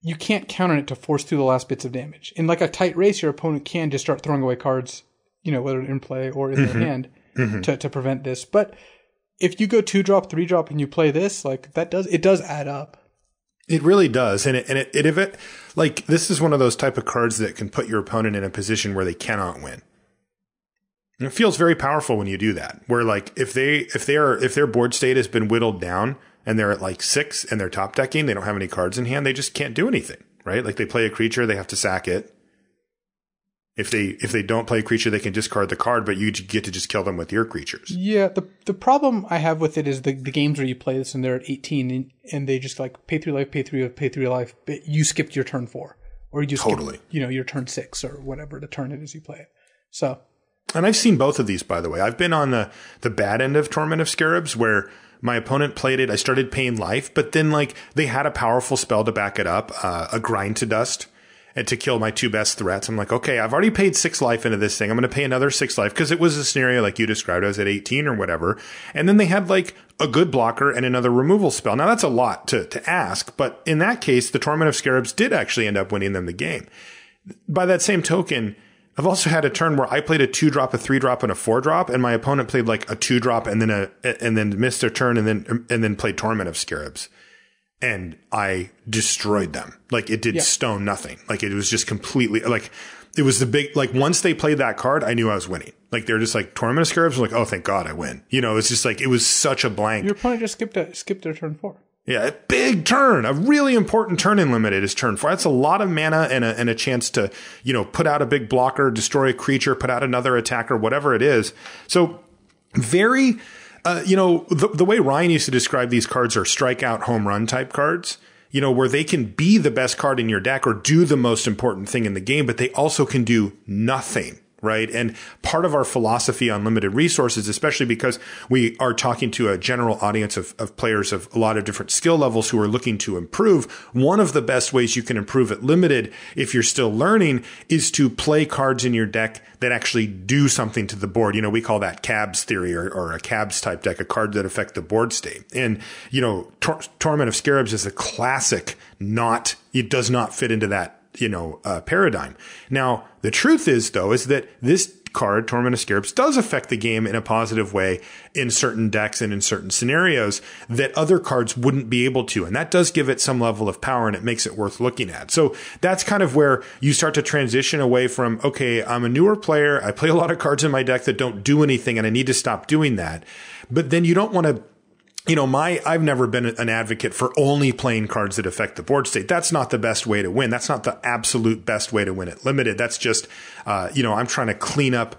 you can't count on it to force through the last bits of damage. In like a tight race, your opponent can just start throwing away cards, whether in play or in their hand to prevent this. But if you go 2-drop, 3-drop, and you play this, like it does add up. It really does. And this is one of those type of cards that can put your opponent in a position where they cannot win. And it feels very powerful when you do that. Where like if their board state has been whittled down and they're at like 6 and they're top decking, they don't have any cards in hand, they just can't do anything, right? Like they play a creature, they have to sack it. If they don't play a creature, they can discard the card, but you get to just kill them with your creatures. Yeah, the problem I have with it is the games where you play this and they're at 18 and they just like pay 3 life, pay 3 life, but you skipped your turn 4. Or you just skip, your turn 6 or whatever the turn it is you play it. So, and I've seen both of these, by the way. I've been on the bad end of Torment of Scarabs where my opponent played it. I started paying life, but then like they had a powerful spell to back it up, a Grind to Dust, and to kill my 2 best threats. I'm like, okay, I've already paid 6 life into this thing. I'm going to pay another 6 life because it was a scenario like you described. I was at 18 or whatever. And then they had like a good blocker and another removal spell. Now that's a lot to ask, but in that case, the Torment of Scarabs did actually end up winning them the game. By that same token, I've also had a turn where I played a 2-drop, a 3-drop, and a 4-drop, and my opponent played like a 2-drop and then missed their turn and then played Torment of Scarabs. And I destroyed them. Like it did stone nothing. Like it was just completely like it was the big, like once they played that card, I knew I was winning. Like they're just like Torment of Scarabs. Like, oh, thank God I win. It's just like, it was such a blank. Your opponent just skipped their turn 4. Yeah, a big turn. A really important turn in Limited is turn 4. That's a lot of mana and a chance to, put out a big blocker, destroy a creature, put out another attacker, whatever it is. So very, the way Ryan used to describe these cards are strikeout home run type cards, where they can be the best card in your deck or do the most important thing in the game, but they also can do nothing. Right. And part of our philosophy on limited resources, especially because we are talking to a general audience of players of a lot of different skill levels who are looking to improve. One of the best ways you can improve at limited, if you're still learning, is to play cards in your deck that actually do something to the board. We call that cabs theory or a cabs type deck, a card that affect the board state. And, Torment of Scarabs is a classic it does not fit into that paradigm. Now, the truth is that this card, Torment of Scarabs, does affect the game in a positive way in certain decks and in certain scenarios that other cards wouldn't be able to. And that does give it some level of power and it makes it worth looking at. So that's kind of where you start to transition away from, okay, I'm a newer player. I play a lot of cards in my deck that don't do anything and I need to stop doing that. But then you don't want to, I've never been an advocate for only playing cards that affect the board state. That's not the best way to win. That's not the absolute best way to win at limited. That's just, I'm trying to clean up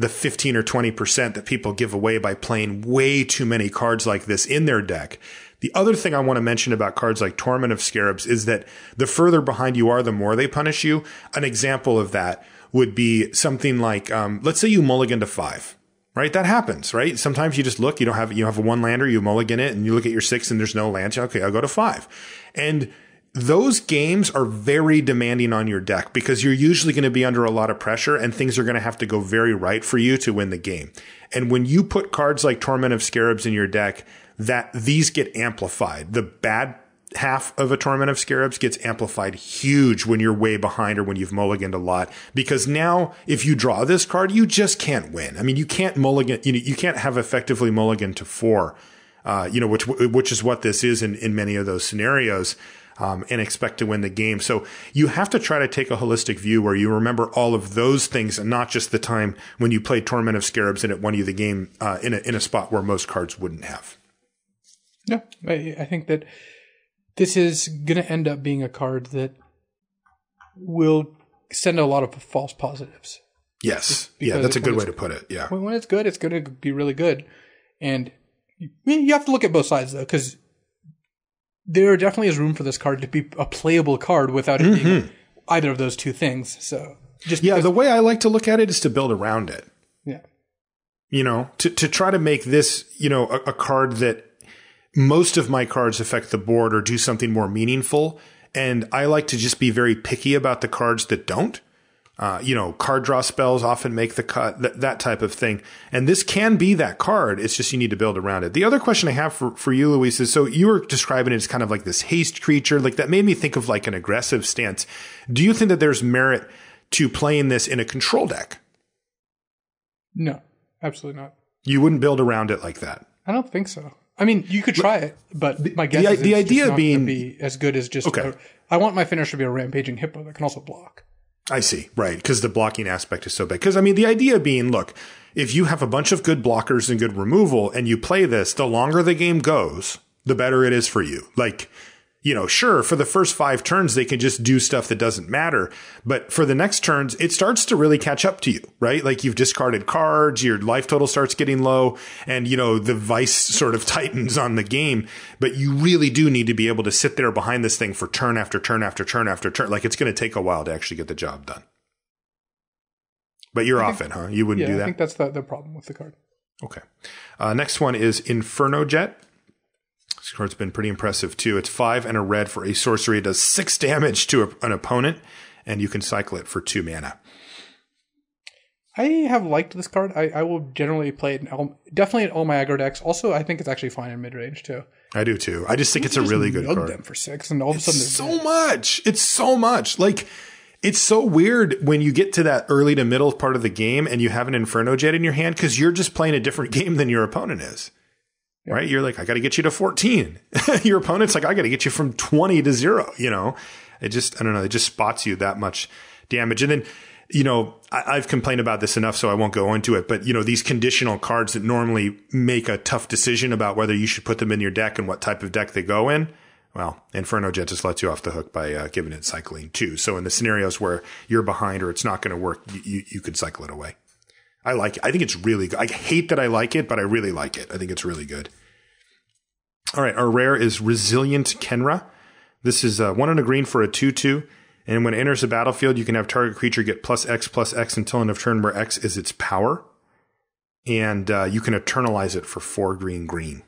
the 15 or 20% that people give away by playing way too many cards like this in their deck. The other thing I want to mention about cards like Torment of Scarabs is that the further behind you are, the more they punish you. An example of that would be something like, let's say you mulligan to 5, right? That happens, right? Sometimes you just look, you have a 1-lander, you mulligan it, and you look at your 6 and there's no land. Okay, I'll go to 5. And those games are very demanding on your deck because you're usually going to be under a lot of pressure and things are going to have to go very right for you to win the game. And when you put cards like Torment of Scarabs in your deck, that these get amplified. The bad half of a Torment of Scarabs gets amplified huge when you're way behind or when you've mulliganed a lot, because now if you draw this card, you just can't win. I mean, you can't mulligan, you can't have effectively mulligan to 4, which is what this is in many of those scenarios. And expect to win the game. So you have to try to take a holistic view where you remember all of those things and not just the time when you played Torment of Scarabs and it won you the game in a spot where most cards wouldn't have. No, I think that this is going to end up being a card that will send a lot of false positives. Yes. Yeah, that's a good way to put it. Yeah. When it's good, it's going to be really good. And you have to look at both sides, though, because there definitely is room for this card to be a playable card without it being either of those two things. So the way I like to look at it is to build around it. Yeah. To try to make this, a card that most of my cards affect the board or do something more meaningful. And I like to just be very picky about the cards that don't. Card draw spells often make the cut, that type of thing. And this can be that card. It's just you need to build around it. The other question I have for you, Luis, is so you were describing it as kind of like this haste creature. Like that made me think of like an aggressive stance. Do you think that there's merit to playing this in a control deck? No, absolutely not. You wouldn't build around it like that? I don't think so. I mean, you could try it, but my guess is the idea not being be as good as just. Okay. I want my finisher to be a rampaging hippo that can also block. I see. Right. Because the blocking aspect is so big. Because, the idea being, look, if you have a bunch of good blockers and good removal and you play this, the longer the game goes, the better it is for you. Like, sure, for the first 5 turns, they can just do stuff that doesn't matter. But for the next turns, it starts to really catch up to you, right? Like you've discarded cards, your life total starts getting low, and, the vice sort of tightens on the game. But you really do need to be able to sit there behind this thing for turn after turn after turn after turn. Like it's going to take a while to actually get the job done. But you're off it, huh? You wouldn't do that? I think that's the problem with the card. Okay. Next one is Inferno Jet. This card's been pretty impressive, too. It's 5 and a red for a sorcery. It does 6 damage to an opponent, and you can cycle it for 2 mana. I have liked this card. I will generally play it definitely in all my aggro decks. Also, I think it's actually fine in mid-range, too. I do, too. I just think it's a really good card. Them for 6, and all of a sudden... It's so much. Like, it's so weird when you get to that early to middle part of the game and you have an Inferno Jet in your hand because you're just playing a different game than your opponent is. Yeah. Right? You're like, I got to get you to 14. Your opponent's like, I got to get you from 20 to 0. It just, I don't know. It just spots you that much damage. And then, I've complained about this enough, so I won't go into it. But, these conditional cards that normally make a tough decision about whether you should put them in your deck and what type of deck they go in. Well, Inferno Jet just lets you off the hook by giving it cycling too. So in the scenarios where you're behind or it's not going to work, you could cycle it away. I like it. I think it's really good. I hate that I like it, but I really like it. I think it's really good. All right. Our rare is Resilient Kenra. This is 1 and a green for a 2/2. And when it enters the battlefield, you can have target creature get +X until end of turn where X is its power. And you can eternalize it for 4 green.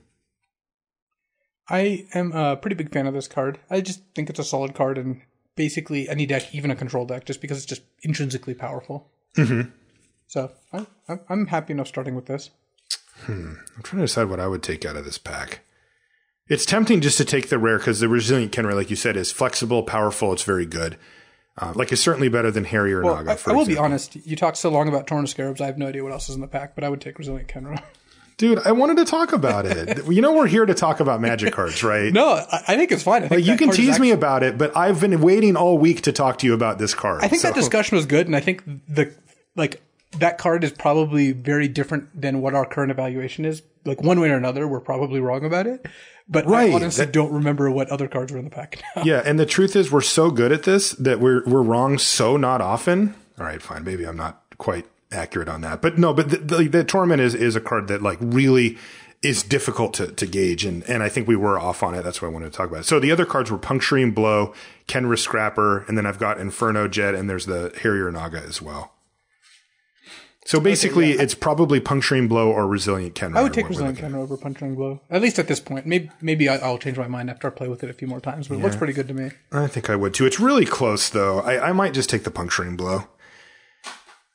I am a pretty big fan of this card. I just think it's a solid card in basically any deck, even a control deck, just because it's just intrinsically powerful. Mm-hmm. So I'm happy enough starting with this. I'm trying to decide what I would take out of this pack. It's tempting just to take the rare because the Resilient Kenra, like you said, is flexible, powerful. It's very good. It's certainly better than Harry or Naga. I will be honest. You talked so long about Torn Scarabs. I have no idea what else is in the pack, but I would take Resilient Kenra. Dude, I wanted to talk about it. We're here to talk about Magic cards, right? No, I think it's fine. I think you can tease me about it, but I've been waiting all week to talk to you about this card. I think that discussion was good, and I think that card is probably very different than what our current evaluation is. Like one way or another, we're probably wrong about it. But right. I honestly don't remember what other cards were in the pack now. Yeah, and the truth is we're so good at this that we're wrong so not often. All right, fine. Maybe I'm not quite accurate on that. But no, but the Torment is a card that like really is difficult to gauge. And I think we were off on it. That's why I wanted to talk about it. So the other cards were Puncturing Blow, Kenra Scrapper, and then I've got Inferno Jet, and there's the Harrier Naga as well. So basically, it's probably Puncturing Blow or Resilient Kenra. I would take Resilient Kenra over Puncturing Blow, at least at this point. Maybe I'll change my mind after I play with it a few more times, but it looks pretty good to me. I think I would too. It's really close, though. I might just take the Puncturing Blow.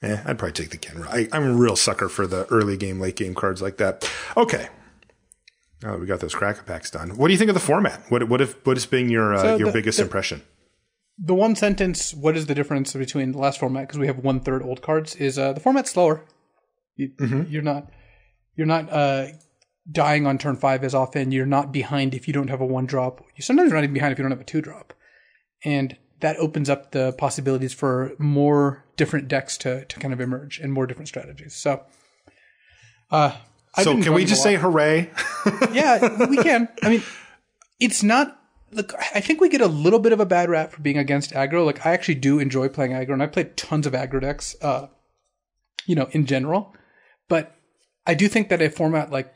I'd probably take the Kenra. I'm a real sucker for the early game, late game cards like that. Okay. Now that we got those Kraken packs done, what do you think of the format? What has been your biggest impression? The one sentence, what is the difference between the last format, because we have 1/3 old cards, is the format's slower. You're not dying on turn 5 as often. You're not behind if you don't have a 1-drop. Sometimes you're not even behind if you don't have a 2-drop. And that opens up the possibilities for more different decks to kind of emerge and more different strategies. So, can we just say hooray? Yeah, we can. I mean, it's not... Look, I think we get a little bit of a bad rap for being against aggro. Like, I actually do enjoy playing aggro, and I played tons of aggro decks, in general. But I do think that a format like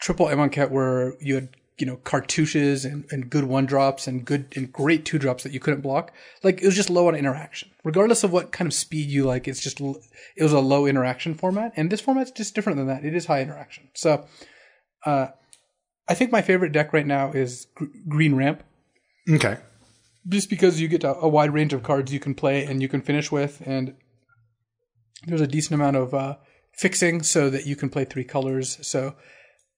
Triple Amonkhet, where you had, cartouches and good 1-drops and great 2-drops that you couldn't block, like, it was just low on interaction. Regardless of what kind of speed you like, it was a low interaction format. And this format's just different than that. It is high interaction. So, I think my favorite deck right now is Green Ramp. Okay. Just because you get a wide range of cards you can play and you can finish with, and there's a decent amount of fixing so that you can play 3 colors. So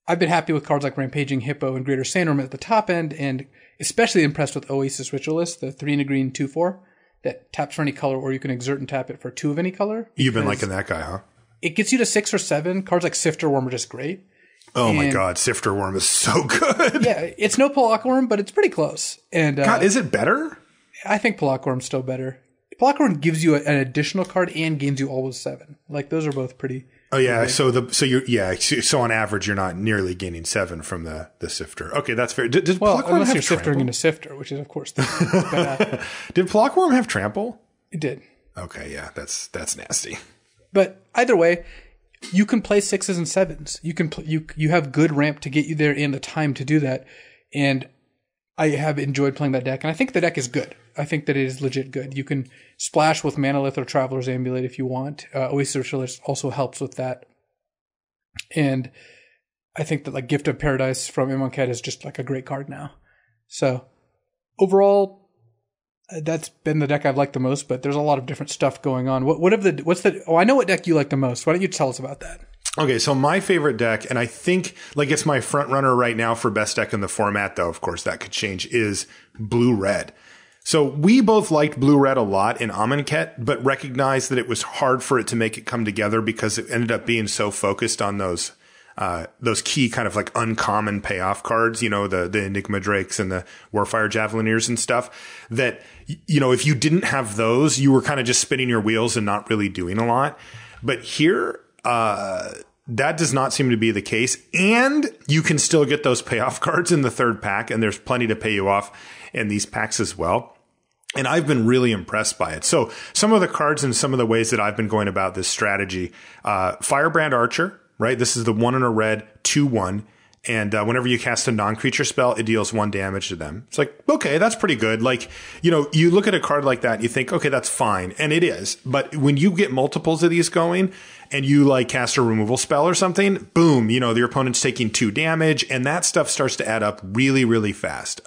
I've been happy with cards like Rampaging Hippo and Greater Sandworm at the top end, and especially impressed with Oasis Ritualist, the 3 and a green 2/4 that taps for any color, or you can exert and tap it for 2 of any color. You've been liking that guy, huh? It gets you to 6 or 7. Cards like Sifter Worm are just great. Oh my God, Sifter Worm is so good. Yeah, it's no Palak Worm, but it's pretty close. And God, is it better? I think Palak Worm's still better. Palak Worm gives you an additional card and gains you always 7. Like, those are both pretty. Oh yeah, so on average you're not nearly gaining 7 from the Sifter. Okay, that's fair. Did Palak Worm unless have you're trample? Sifting into Sifter, which is of course the but, Did Palak Worm have trample? It did. Okay, yeah, that's nasty. But either way, you can play 6s and 7s. You can you have good ramp to get you there and the time to do that. And I have enjoyed playing that deck, and I think the deck is good. I think that it is legit good. You can splash with Manalith or Traveler's Amulet if you want. Oasis Ritualist also helps with that. And I think that like Gift of Paradise from Amonkhet is just like a great card now. So overall, that's been the deck I've liked the most, but there's a lot of different stuff going on. I know what deck you like the most. Why don't you tell us about that? Okay, so my favorite deck, and I think like it's my front runner right now for best deck in the format, though of course that could change, is Blue-Red. So we both liked Blue-Red a lot in Amonkhet, but recognized that it was hard for it to make it come together because it ended up being so focused on those key kind of like uncommon payoff cards, the Enigma Drakes and the Warfire Javelineers and stuff, that, if you didn't have those, you were kind of just spinning your wheels and not really doing a lot. But here, that does not seem to be the case. And you can still get those payoff cards in the 3rd pack, and there's plenty to pay you off in these packs as well. And I've been really impressed by it. So some of the cards and some of the ways that I've been going about this strategy, Firebrand Archer, right? This is the 1 and a red 2/1. And whenever you cast a non-creature spell, it deals 1 damage to them. It's like, okay, that's pretty good. Like, you look at a card like that and you think, okay, that's fine. And it is. But when you get multiples of these going and you like cast a removal spell or something, boom, your opponent's taking 2 damage, and that stuff starts to add up really, really fast.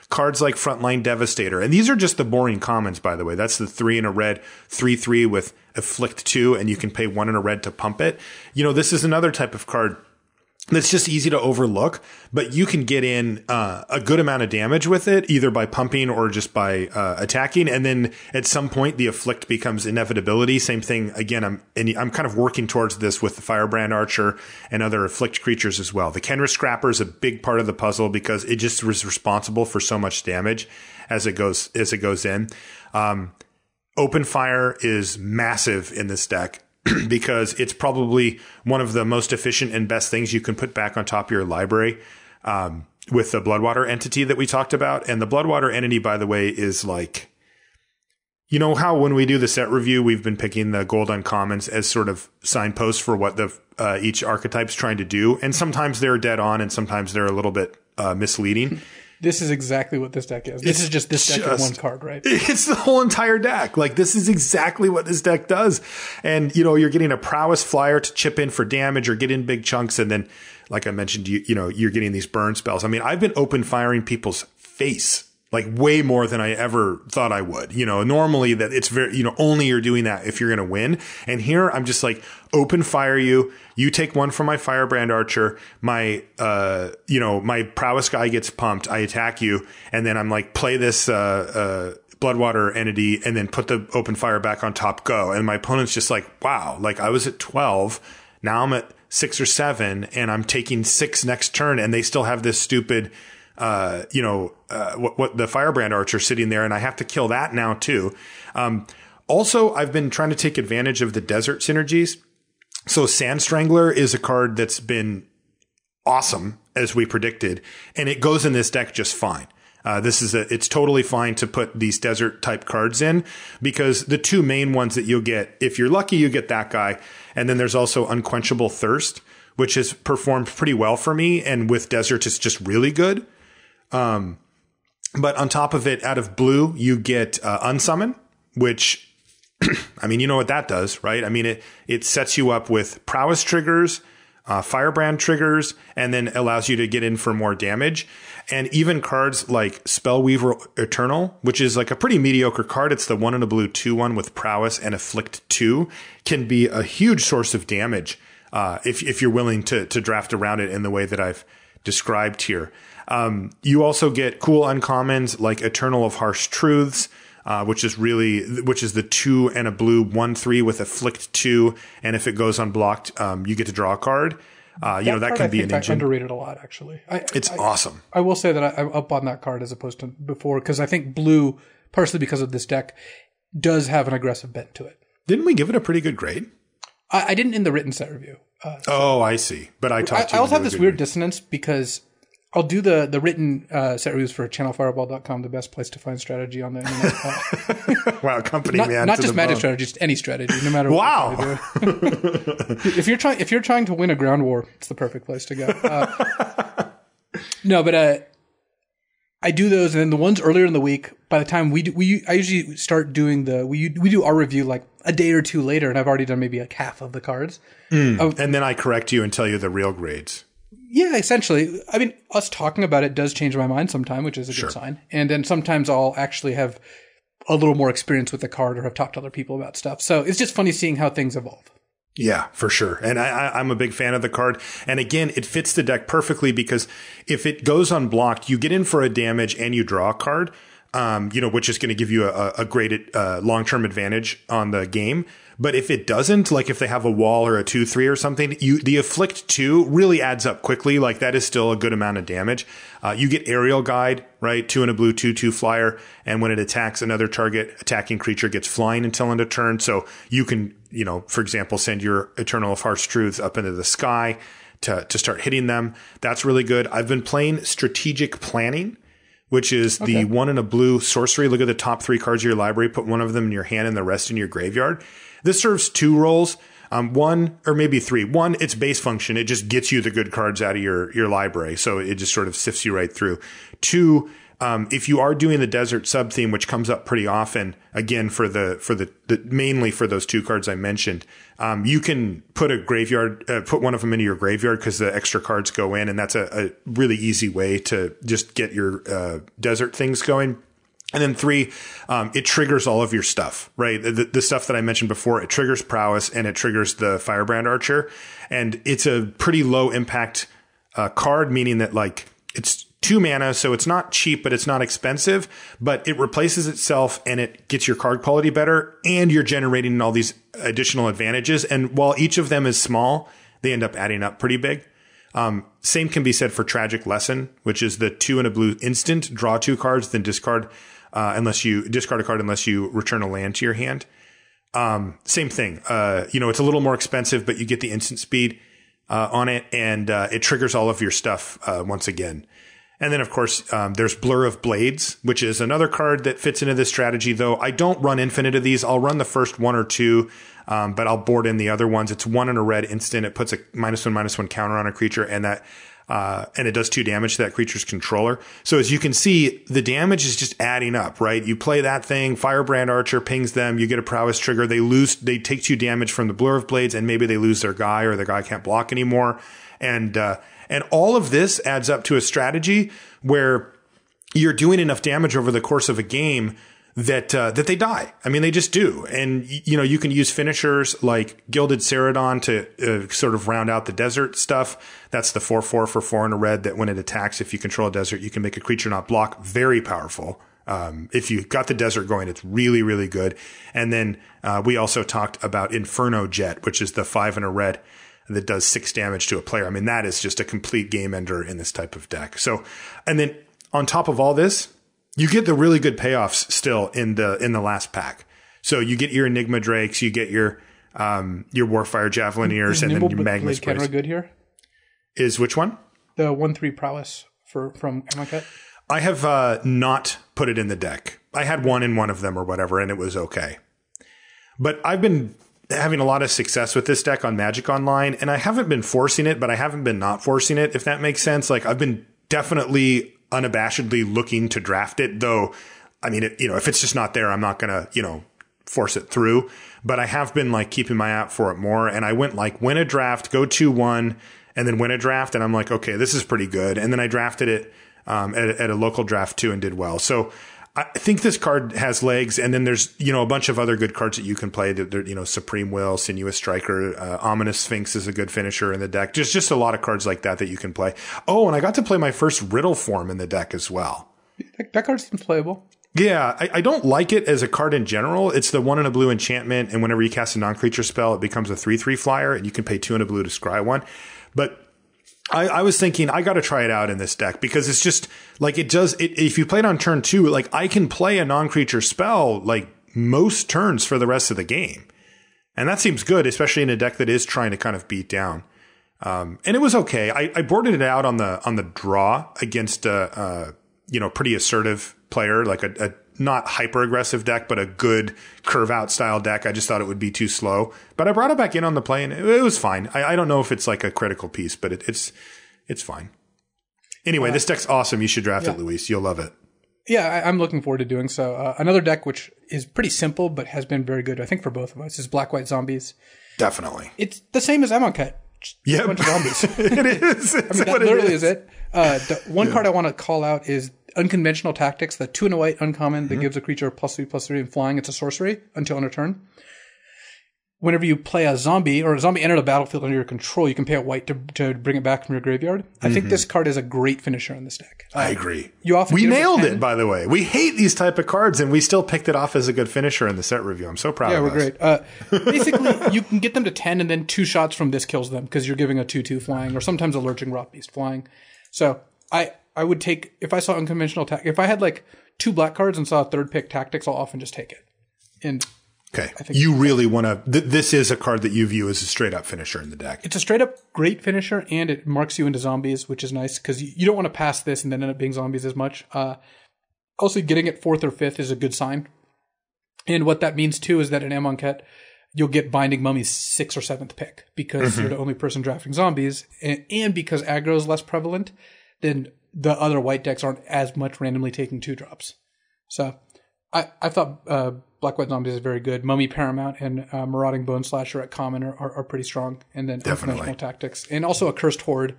Cards like Frontline Devastator. And these are just the boring commons, by the way. That's the 3 and a red 3/3 with Afflict 2, and you can pay 1 and a red to pump it. This is another type of card that's just easy to overlook, but you can get in a good amount of damage with it, either by pumping or just by attacking. And then at some point, the Afflict becomes inevitability. Same thing again. I'm kind of working towards this with the Firebrand Archer and other Afflict creatures as well. The Kenra Scrapper is a big part of the puzzle because it just was responsible for so much damage as it goes in. Open Fire is massive in this deck, because it's probably one of the most efficient and best things you can put back on top of your library, with the Bloodwater entity that we talked about. And the Bloodwater entity, by the way, is like, You know how when we do the set review, we've been picking the gold uncommons as sort of signposts for what the each archetype's trying to do. And sometimes they're dead on and sometimes they're a little bit misleading. This is exactly what this deck is. This is just this deck in one card, right? It's the whole entire deck. Like, this is exactly what this deck does. And, you know, you're getting a prowess flyer to chip in for damage or get in big chunks. And then, like I mentioned, you know, you're getting these burn spells. I mean, I've been open firing people's face. Like, way more than I ever thought I would. You know, normally that it's very, you know, only you're doing that if you're going to win. And here I'm just like, open fire you. You take one from my Firebrand Archer. My, you know, my prowess guy gets pumped. I attack you. And then I'm like, play this, Bloodwater entity and then put the open fire back on top, go. And my opponent's just like, wow, like I was at 12. Now I'm at 6 or 7 and I'm taking 6 next turn and they still have this stupid, you know, what the Firebrand Archer sitting there, and I have to kill that now too. Also, I've been trying to take advantage of the desert synergies. So Sand Strangler is a card that's been awesome, as we predicted, and it goes in this deck just fine. It's totally fine to put these desert type cards in because the two main ones that you'll get, if you're lucky, you get that guy. And then there's also Unquenchable Thirst, which has performed pretty well for me. And with desert, it's just really good. But on top of it, out of blue, you get Unsummon, which, I mean, you know what that does, right? I mean, it sets you up with prowess triggers, Firebrand triggers, and then allows you to get in for more damage. And even cards like Spellweaver Eternal, which is like a pretty mediocre card. It's the 1 in a blue 2/1 with prowess and Afflict 2, can be a huge source of damage if you're willing to draft around it in the way that I've described here. You also get cool uncommons like Eternal of Harsh Truths, which is the 2 and a blue 1/3 with Afflict 2. And if it goes unblocked, you get to draw a card. You know, that can be an engine. Underrated a lot, actually. It's awesome. I will say that I'm up on that card as opposed to before, because I think blue, partially because of this deck, does have an aggressive bent to it. Didn't we give it a pretty good grade? I didn't in the written set review. I see. But I talked to you. I also have this weird dissonance because I'll do the written set reviews for ChannelFireball.com, the best place to find strategy on the internet. Wow, company man. Not just magic strategy, just any strategy, no matter what you're trying to do. If you're trying to win a ground war, it's the perfect place to go. No, but I do those, and then the ones earlier in the week. By the time I usually start doing we do our review like a day or two later, and I've already done maybe like half of the cards. And then I correct you and tell you the real grades. Yeah, essentially. I mean, us talking about it does change my mind sometime, which is a good sign. And then sometimes I'll actually have a little more experience with the card or have talked to other people about stuff. So it's just funny seeing how things evolve. Yeah, for sure. And I'm a big fan of the card. And again, it fits the deck perfectly because if it goes unblocked, you get in for a damage and you draw a card, you know, which is going to give you a great long-term advantage on the game. But if it doesn't, like if they have a wall or a 2/3 or something, the Afflict 2 really adds up quickly. Like that is still a good amount of damage. You get Aerial Guide, right? 2 and a blue 2/2 flyer. And when it attacks another target, attacking creature gets flying until end of turn. So you can, you know, for example, send your Eternal of Harsh Truths up into the sky to start hitting them. That's really good. I've been playing Strategic Planning, which is the 1 in a blue sorcery. Look at the top 3 cards of your library, put one of them in your hand and the rest in your graveyard. This serves 2 roles. 1 or maybe 3. 1, its base function. It just gets you the good cards out of your library. So it just sort of sifts you right through. 2, if you are doing the desert sub theme, which comes up pretty often, again, for the mainly for those 2 cards I mentioned, you can put put one of them into your graveyard because the extra cards go in. And that's a really easy way to just get your, desert things going. And then 3, it triggers all of your stuff, right? The stuff that I mentioned before, it triggers prowess and it triggers the Firebrand Archer. And it's a pretty low impact card, meaning that like it's 2 mana, so it's not cheap, but it's not expensive, but it replaces itself and it gets your card quality better and you're generating all these additional advantages. And while each of them is small, they end up adding up pretty big. Same can be said for Tragic Lesson, which is the 2 and a blue instant, draw 2 cards, then discard a card unless you return a land to your hand. Same thing. You know, it's a little more expensive, but you get the instant speed on it, and it triggers all of your stuff once again. And then, of course, there's Blur of Blades, which is another card that fits into this strategy, though I don't run infinite of these. I'll run the first one or two, but I'll board in the other ones. It's 1 and a red instant. It puts a -1/-1 counter on a creature, and it does 2 damage to that creature's controller. So as you can see, the damage is just adding up, right? You play that thing, Firebrand Archer pings them, you get a prowess trigger, they take 2 damage from the Blur of Blades, and maybe they lose their guy, or their guy can't block anymore. And all of this adds up to a strategy where you're doing enough damage over the course of a game that they die. I mean, they just do. And, you can use finishers like Gilded Ceradon to sort of round out the desert stuff. That's the 4/4 for 4 and a red that when it attacks, if you control a desert, you can make a creature not block. Very powerful. If you got the desert going, it's really, really good. And then we also talked about Inferno Jet, which is the 5 and a red that does 6 damage to a player. I mean, that is just a complete game ender in this type of deck. So, and then on top of all this, you get the really good payoffs still in the last pack. So you get your Enigma Drakes, you get your Warfire Javelineers, and then your Magma Sprays. Counter good here? Is which one? The 1/3 prowess from Amonkhet. I have not put it in the deck. I had one in one of them or whatever, and it was okay. But I've been having a lot of success with this deck on Magic Online, and I haven't been forcing it, but I haven't been not forcing it, if that makes sense. Like, I've been definitely unabashedly looking to draft it, though. I mean, if it's just not there, I'm not going to, force it through. But I have been like keeping my eye out for it more. And I went like win a draft, go 2-1, and then win a draft. And I'm like, okay, this is pretty good. And then I drafted it at a local draft too and did well. So I think this card has legs. And then there's, a bunch of other good cards that you can play. Supreme Will, Sinuous Striker, Ominous Sphinx is a good finisher in the deck. Just a lot of cards like that you can play. Oh, and I got to play my first Riddle form in the deck as well. That card seems playable. Yeah, I don't like it as a card in general. It's the 1 and a blue enchantment, and whenever you cast a non-creature spell, it becomes a 3/3 flyer, and you can pay 2 and a blue to scry one. But I was thinking I got to try it out in this deck because it's just like if you play it on turn 2, like I can play a non-creature spell like most turns for the rest of the game, and that seems good, especially in a deck that is trying to kind of beat down. And it was okay. I boarded it out on the draw against a pretty assertive player, like a not hyper aggressive deck, but a good curve out style deck. I just thought it would be too slow, but I brought it back in on the play and it was fine. I don't know if it's like a critical piece, but it's fine. Anyway, this deck's awesome. You should draft it, Luis. You'll love it. Yeah, I'm looking forward to doing so. Another deck which is pretty simple but has been very good, I think, for both of us is Black White Zombies. Definitely. It's the same as Amonkhet. Yeah, a bunch of zombies. It is. That literally is it. The one card I want to call out is Unconventional Tactics, the 2 and a white uncommon that gives a creature +3/+3 and flying. It's a sorcery until end of turn. Whenever you play a zombie or a zombie entered a battlefield under your control, you can pay a white to bring it back from your graveyard. I think this card is a great finisher in this deck. I agree. We nailed it, by the way. We hate these type of cards, and we still picked it off as a good finisher in the set review. I'm so proud of us. Yeah, we're great. Basically, you can get them to 10, and then 2 shots from this kills them because you're giving a 2/2 flying, or sometimes a Lurching Rot Beast flying. So I would take, if I saw Unconventional Tactics, if I had like 2 black cards and saw a third pick Tactics, I'll often just take it. And okay, you really want to. This is a card that you view as a straight up finisher in the deck. It's a straight up great finisher, and it marks you into zombies, which is nice because you don't want to pass this and then end up being zombies as much. Also, getting it 4th or 5th is a good sign. And what that means too is that in Amonkhet, you'll get Binding Mummy's 6th or 7th pick because you're the only person drafting zombies, and because aggro is less prevalent, then the other white decks aren't as much randomly taking 2-drops. So I thought Black White Zombies is very good. Mummy Paramount and Marauding Bone Slasher at common are pretty strong. And then Unconventional Tactics. And also a Cursed Horde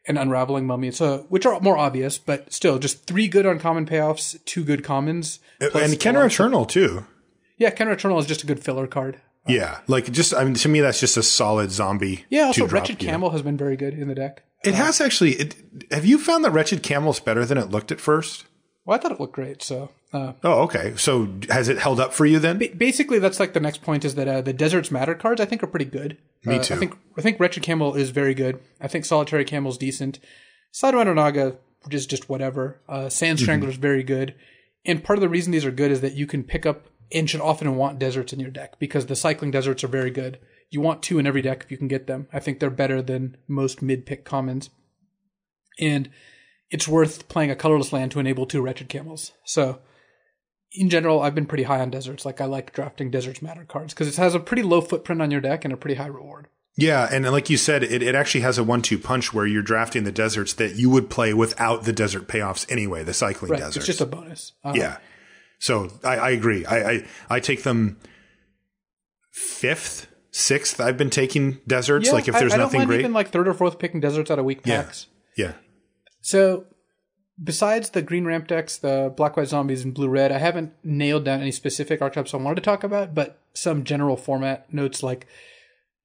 and Unraveling Mummy, which are more obvious, but still just 3 good uncommon payoffs, 2 good commons. And Kenner Eternal too. Yeah, Kenner Eternal is just a good filler card. Yeah, to me, that's just a solid zombie. Yeah, also Wretched Camel has been very good in the deck. It has actually. Have you found that Wretched Camel's better than it looked at first? Well, I thought it looked great. So. Okay. So has it held up for you then? Basically, that's like the next point is that the Deserts Matter cards I think are pretty good. Me too. I think Wretched Camel is very good. I think Solitary Camel's decent. Sidewinder Naga is just whatever. Sand Strangler's very good. And part of the reason these are good is that you can pick up and should often want deserts in your deck because the cycling deserts are very good. You want 2 in every deck if you can get them. I think they're better than most mid-pick commons. And it's worth playing a colorless land to enable 2 Wretched Camels. So in general, I've been pretty high on deserts. Like I like drafting Deserts Matter cards because it has a pretty low footprint on your deck and a pretty high reward. Yeah, and like you said, it actually has a 1-2 punch where you're drafting the deserts that you would play without the desert payoffs anyway, the cycling deserts. It's just a bonus. Yeah. So I agree. I take them 5th, 6th. I've been taking deserts, like if there's nothing great. I don't mind even like 3rd or 4th picking deserts out of weak packs. Yeah. So besides the green ramp decks, the black, white zombies, and blue, red, I haven't nailed down any specific archetypes I wanted to talk about, but some general format notes like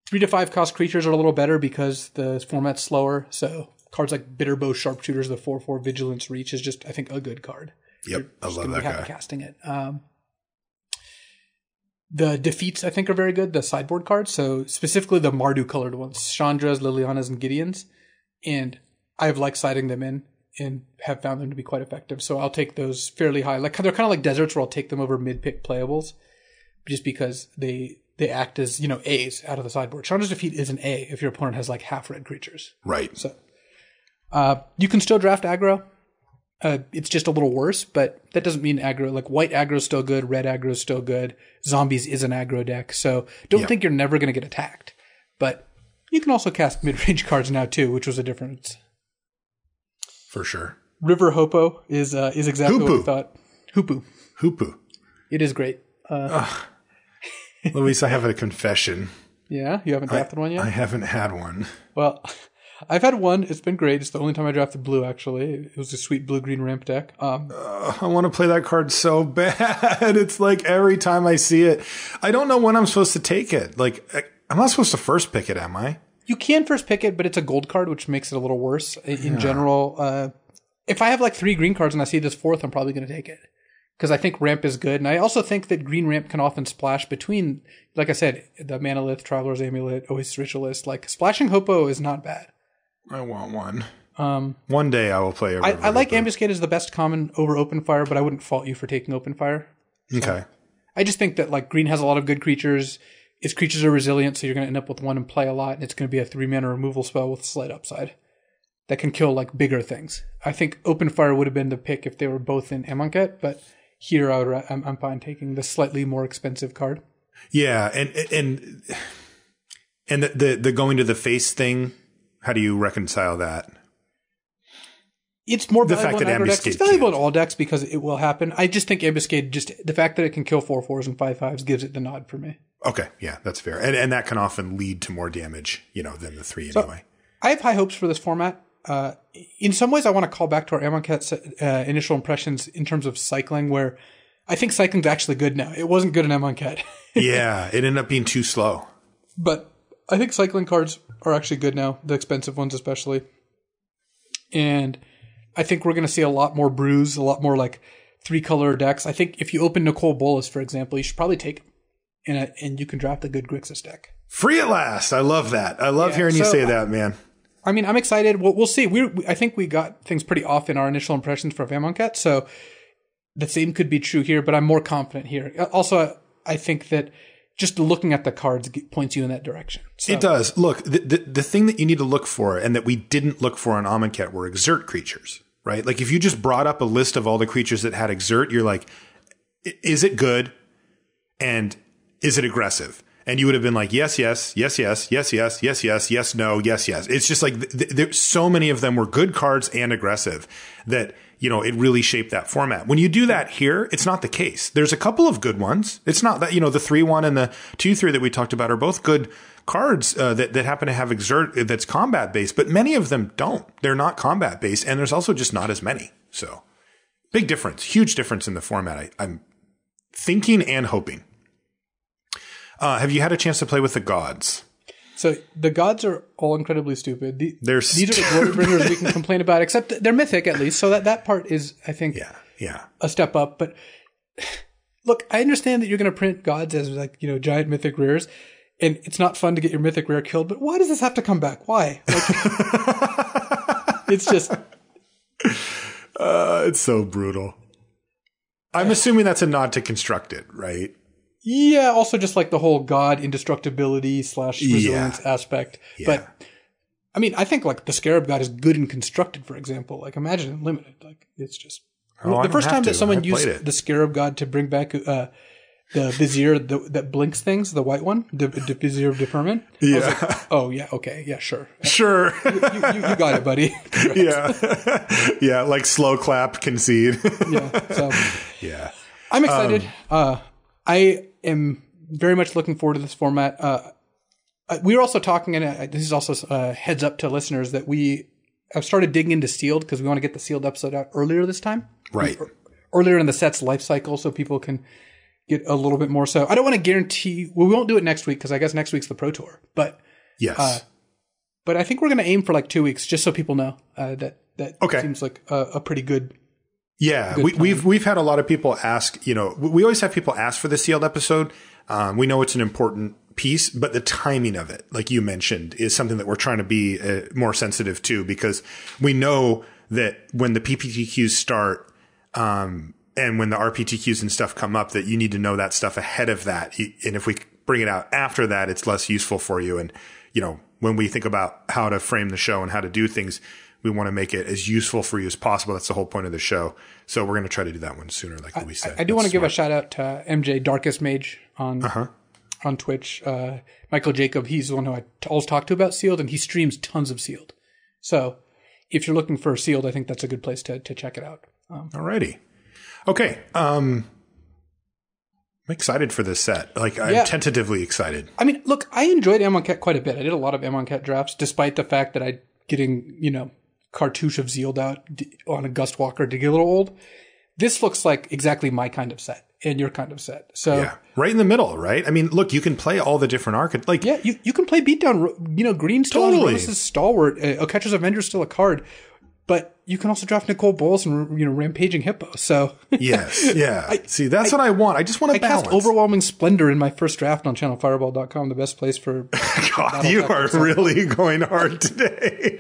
3 to 5 cost creatures are a little better because the format's slower. So cards like Bitterbow Sharpshooters, the 4/4 Vigilance Reach is just, I think, a good card. Yep, I love that guy. Casting it. The defeats, I think, are very good. The sideboard cards, so specifically the Mardu colored ones, Chandras, Lilianas, and Gideons. And I've liked siding them in and have found them to be quite effective. So I'll take those fairly high. Like they're kind of like deserts where I'll take them over mid-pick playables just because they act as, A's out of the sideboard. Chandra's Defeat is an A if your opponent has like half red creatures. Right. So you can still draft aggro. It's just a little worse, but that doesn't mean aggro. Like white aggro is still good, red aggro is still good. Zombies is an aggro deck, so don't think you're never going to get attacked. But you can also cast mid-range cards now too, which was a difference. For sure. River Hopo is exactly what I thought. Hoopu. It is great. Luis, I have a confession. Yeah? You haven't drafted one yet? I haven't had one. Well, I've had one. It's been great. It's the only time I drafted blue, actually. It was a sweet blue-green ramp deck. I want to play that card so bad. It's like every time I see it, I don't know when I'm supposed to take it. Like, I'm not supposed to first pick it, am I? You can first pick it, but it's a gold card, which makes it a little worse. In general, if I have like 3 green cards and I see this 4th, I'm probably going to take it. Because I think ramp is good. And I also think that green ramp can often splash between, like I said, the Manolith, Traveler's Amulet, Oasis Ritualist. Like, splashing Hopo is not bad. I want one. One day I will play a River I like Ambuscade as the best common over Open Fire, but I wouldn't fault you for taking Open Fire. So okay. I just think that like green has a lot of good creatures. Its creatures are resilient, so you're going to end up with one and play a lot, and it's going to be a 3-mana removal spell with slight upside that can kill like bigger things. I think Open Fire would have been the pick if they were both in Amonkhet, but here I'm fine taking the slightly more expensive card. Yeah, and the going to the face thing. How do you reconcile that? It's more valuable in aggro decks. It's valuable in all decks because it will happen. I just think Ambuscade, just the fact that it can kill 4/4s and 5/5s gives it the nod for me. Okay, yeah, that's fair. And that can often lead to more damage, than the 3 anyway. I have high hopes for this format. In some ways, I want to call back to our Amonkhet initial impressions in terms of cycling, where I think cycling's actually good now. It wasn't good in Amonkhet. Yeah, it ended up being too slow. But I think cycling cards are actually good now, the expensive ones especially. And I think we're going to see a lot more brews, a lot more like 3-color decks. I think if you open Nicole Bolas, for example, you should probably take him. And you can draft a good Grixis deck. Free at last. I love that. I love hearing you say that, man. I mean, I'm excited. We'll see. I think we got things pretty off in our initial impressions for Amonkhet, so the same could be true here, but I'm more confident here. Also, I think that just looking at the cards points you in that direction. So. It does. Look, the thing that you need to look for and that we didn't look for on Amonkhet were exert creatures, right? Like if you just brought up a list of all the creatures that had exert, you're like, is it good? And is it aggressive? And you would have been like, yes, yes, yes, yes, yes, yes, yes, yes, yes, no, yes, yes. It's just like there's so many of them were good cards and aggressive that, it really shaped that format. When you do that here, it's not the case. There's a couple of good ones. It's not that, the 3/1 and the 2/3 that we talked about are both good cards that happen to have exert that's combat based, but many of them don't. They're not combat based. And there's also just not as many. So big difference, huge difference in the format. I'm thinking and hoping. Have you had a chance to play with the gods? So the gods are all incredibly stupid. These are the glory bringers we can complain about, except they're mythic at least. So that part is, I think, a step up. But look, I understand that you're going to print gods as like, giant mythic rares. And it's not fun to get your mythic rare killed. But why does this have to come back? Why? Like, it's just... it's so brutal. I'm assuming that's a nod to Constructed, right? Yeah, also just like the whole god indestructibility / resilience aspect. Yeah. But I mean, I think like the Scarab God is good and constructed, for example. Like imagine Unlimited. Like it's just the first time that someone used the Scarab God to bring back the Vizier that blinks things, the white one, the Vizier of Deferment. Yeah. Like, oh yeah, okay, yeah, sure. Sure. You got it, buddy. Yeah. Yeah, like slow clap, concede. Yeah. So yeah. I'm excited. I am very much looking forward to this format. We were also talking, and this is also a heads up to listeners, that we have started digging into sealed because we want to get the sealed episode out earlier this time. Right. Earlier in the set's life cycle so people can get a little bit more. So I don't want to guarantee, well, we won't do it next week because I guess next week's the Pro Tour. But yes. But I think we're going to aim for like 2 weeks just so people know that okay. Seems like a pretty good. Yeah, good we've had a lot of people ask, we always have people ask for the sealed episode. We know it's an important piece, but the timing of it, like you mentioned, is something that we're trying to be more sensitive to, because we know that when the PPTQs start, and when the RPTQs and stuff come up, that you need to know that stuff ahead of that. And if we bring it out after that, it's less useful for you. And, when we think about how to frame the show and how to do things, we want to make it as useful for you as possible. That's the whole point of the show. So we're going to try to do that one sooner, like we said. I do want to give a shout out to MJ Darkest Mage on Twitch. Michael Jacob, he's the one who I always talk to about sealed, and he streams tons of sealed. So if you're looking for sealed, I think that's a good place to check it out. Alrighty. Okay. I'm excited for this set. Like, I'm tentatively excited. I mean, look, I enjoyed Amonkhet quite a bit. I did a lot of Amonkhet drafts, despite the fact that I getting, cartouche of Zealed out on a Gust Walker to get a little old. This looks like exactly my kind of set and your kind of set. So yeah, right in the middle, right? I mean, look, you can play all the different archetypes. Like, yeah, you can play Beatdown. Green still on Rose's Stalwart. Catcher's Avenger's still a card, but you can also draft Nicole Bolas and Rampaging Hippo. So yes, yeah. See, that's what I want. I just want to balance. I cast Overwhelming Splendor in my first draft on ChannelFireball.com, the best place for. God, you are really going hard today.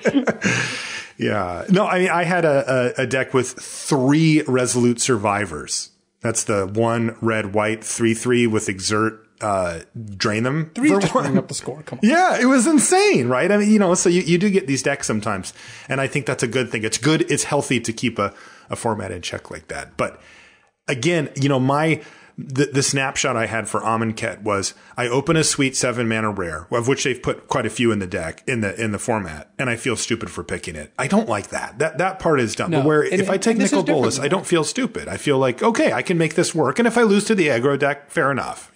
Yeah. No, I mean, I had a deck with 3 Resolute Survivors. That's the 1 red-white 3/3 with Exert, drain them. 3 is just bringing up the score. Come on. Yeah, it was insane, right? I mean, so you do get these decks sometimes, and I think that's a good thing. It's good. It's healthy to keep a format in check like that. But again, the snapshot I had for Amonkhet was I open a sweet 7-mana rare, of which they've put quite a few in the deck in the format, and I feel stupid for picking it. I don't like that. That part is dumb. No, but if I take Nicol Bolas, I don't feel stupid. I feel like, okay, I can make this work, and if I lose to the aggro deck, fair enough,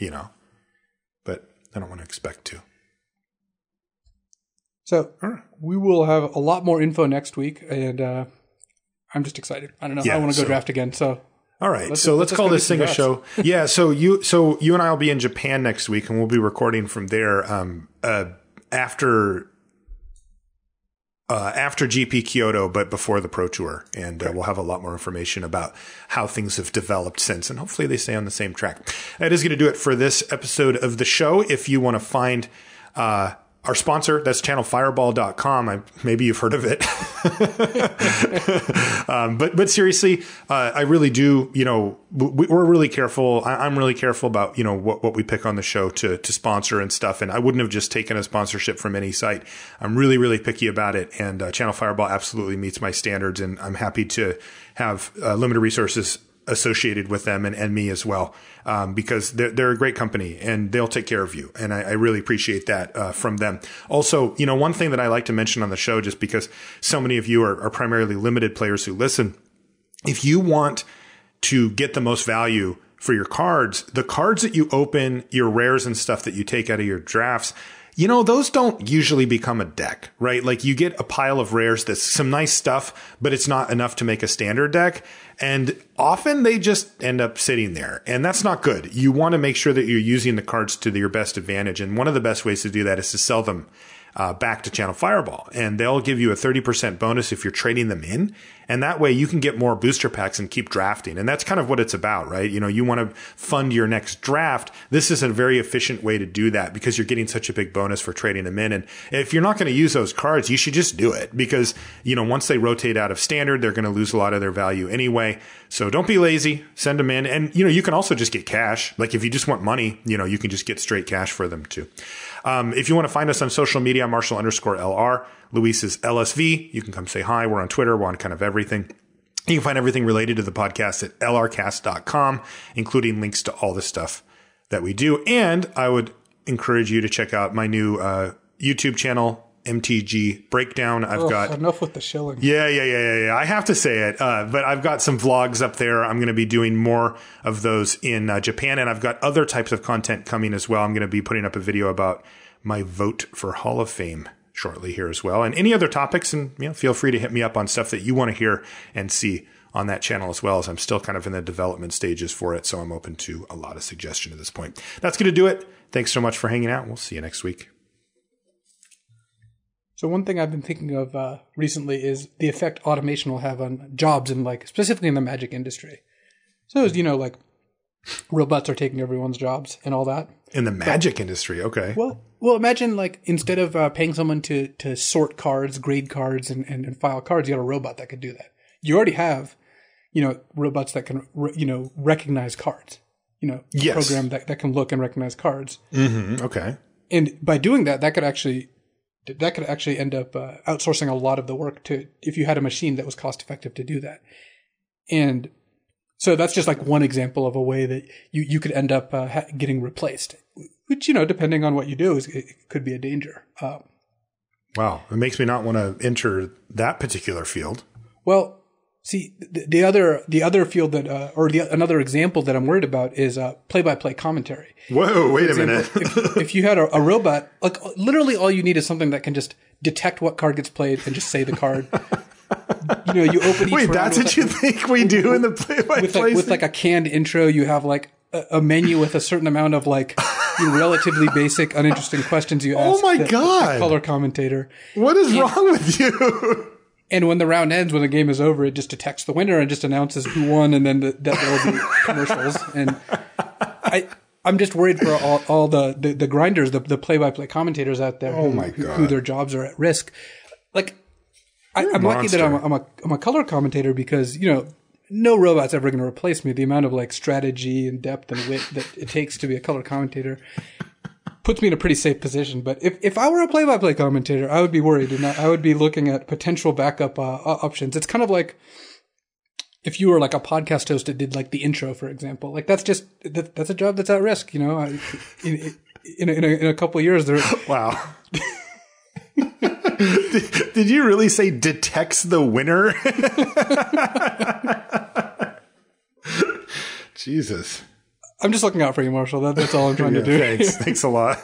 But I don't want to expect to. So we will have a lot more info next week, and I'm just excited. I don't know. I want to go draft again. So. All right. Let's call this thing a show. Yeah. So you and I will be in Japan next week, and we'll be recording from there, after GP Kyoto, but before the Pro Tour. And we'll have a lot more information about how things have developed since, and hopefully they stay on the same track. That is going to do it for this episode of the show. If you want to find, our sponsor, that's ChannelFireball.com. Maybe you've heard of it. But seriously, I really do, we're really careful. I'm really careful about, what we pick on the show to sponsor and stuff. And I wouldn't have just taken a sponsorship from any site. I'm really, really picky about it. And Channel Fireball absolutely meets my standards. And I'm happy to have limited resources associated with them and me as well, because they're a great company and they'll take care of you. And I really appreciate that from them. Also, one thing that I like to mention on the show, just because so many of you are primarily limited players who listen, if you want to get the most value for your cards, the cards that you open, your rares and stuff that you take out of your drafts, those don't usually become a deck, right? Like you get a pile of rares that's some nice stuff, but it's not enough to make a standard deck. And often they just end up sitting there, and that's not good. You want to make sure that you're using the cards to your best advantage. And one of the best ways to do that is to sell them back to Channel Fireball, and they'll give you a 30% bonus if you're trading them in. And that way you can get more booster packs and keep drafting. And that's kind of what it's about, right? You want to fund your next draft. This is a very efficient way to do that because you're getting such a big bonus for trading them in. And if you're not going to use those cards, you should just do it because, once they rotate out of standard, they're going to lose a lot of their value anyway. So don't be lazy, send them in. And, you can also just get cash. Like if you just want money, you can just get straight cash for them too. If you want to find us on social media, Marshall_LR. Luis is LSV. You can come say hi. We're on Twitter. We're on kind of everything. You can find everything related to the podcast at lrcast.com, including links to all the stuff that we do. And I would encourage you to check out my new YouTube channel, MTG Breakdown. I've got enough with the shilling. Yeah. I have to say it, but I've got some vlogs up there. I'm going to be doing more of those in Japan, and I've got other types of content coming as well. I'm going to be putting up a video about my vote for Hall of Fame shortly here as well, and any other topics. And feel free to hit me up on stuff that you want to hear and see on that channel as well, as I'm still kind of in the development stages for it. So I'm open to a lot of suggestion at this point. That's going to do it. Thanks so much for hanging out. We'll see you next week. So one thing I've been thinking of recently is the effect automation will have on jobs in specifically in the magic industry. So as robots are taking everyone's jobs and all that. In the magic industry, okay. Well, imagine instead of paying someone to sort cards, grade cards, and file cards, you got a robot that could do that. You already have, robots that can, recognize cards. Yes. Program that can look and recognize cards. Mm-hmm. Okay. And by doing that, that could actually end up outsourcing a lot of the work to, if you had a machine that was cost effective to do that. And so that's just one example of a way that you could end up getting replaced, which, depending on what you do, it could be a danger. Wow. It makes me not want to enter that particular field. Well, see, the other field that, another example that I'm worried about is play-by-play commentary. Whoa, wait a minute. if you had a robot, literally all you need is something that can just detect what card gets played and just say the card. You open each Wait, that's what you think we do in the play-by-play? With a canned intro, you have a menu with a certain amount of relatively basic, uninteresting questions you ask. Oh my God. The color commentator. What is wrong with you? And when the round ends, when the game is over, it just detects the winner and just announces who won, and then that there will be commercials. And I'm just worried for all the grinders, the play-by-play commentators out there who their jobs are at risk. I'm lucky that I'm a color commentator because, no robot's ever going to replace me. The amount of strategy and depth and wit that it takes to be a color commentator puts me in a pretty safe position. But if I were a play-by-play commentator, I would be worried, and I would be looking at potential backup options. It's kind of like if you were a podcast host that did the intro, for example. That's a job that's at risk. In a couple of years, there. Wow. Did you really say detects the winner? Jesus. I'm just looking out for you, Marshall. That's all I'm trying to do. Thanks a lot.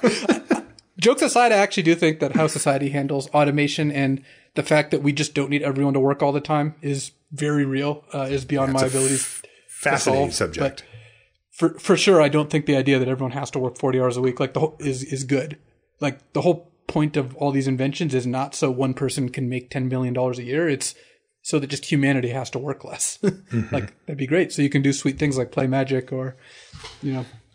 Jokes aside, I actually do think that how society handles automation and the fact that we just don't need everyone to work all the time is very real, is beyond my abilities. Fascinating subject. But for sure, I don't think the idea that everyone has to work 40 hours a week is good. The whole point of all these inventions is not so one person can make $10 million a year. It's so that just humanity has to work less. That'd be great. So you can do sweet things like play magic or,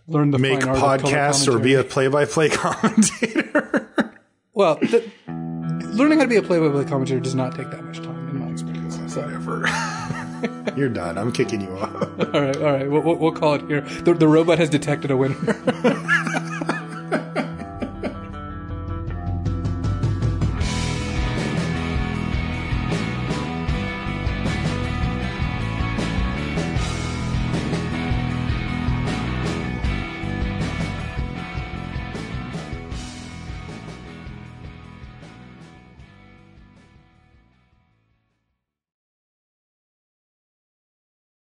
learn the make fine art podcasts or be a play-by-play commentator. Well, learning how to be a play-by-play commentator does not take that much time in my experience. Whatever. You're done. I'm kicking you off. All right. We'll call it here. The robot has detected a winner.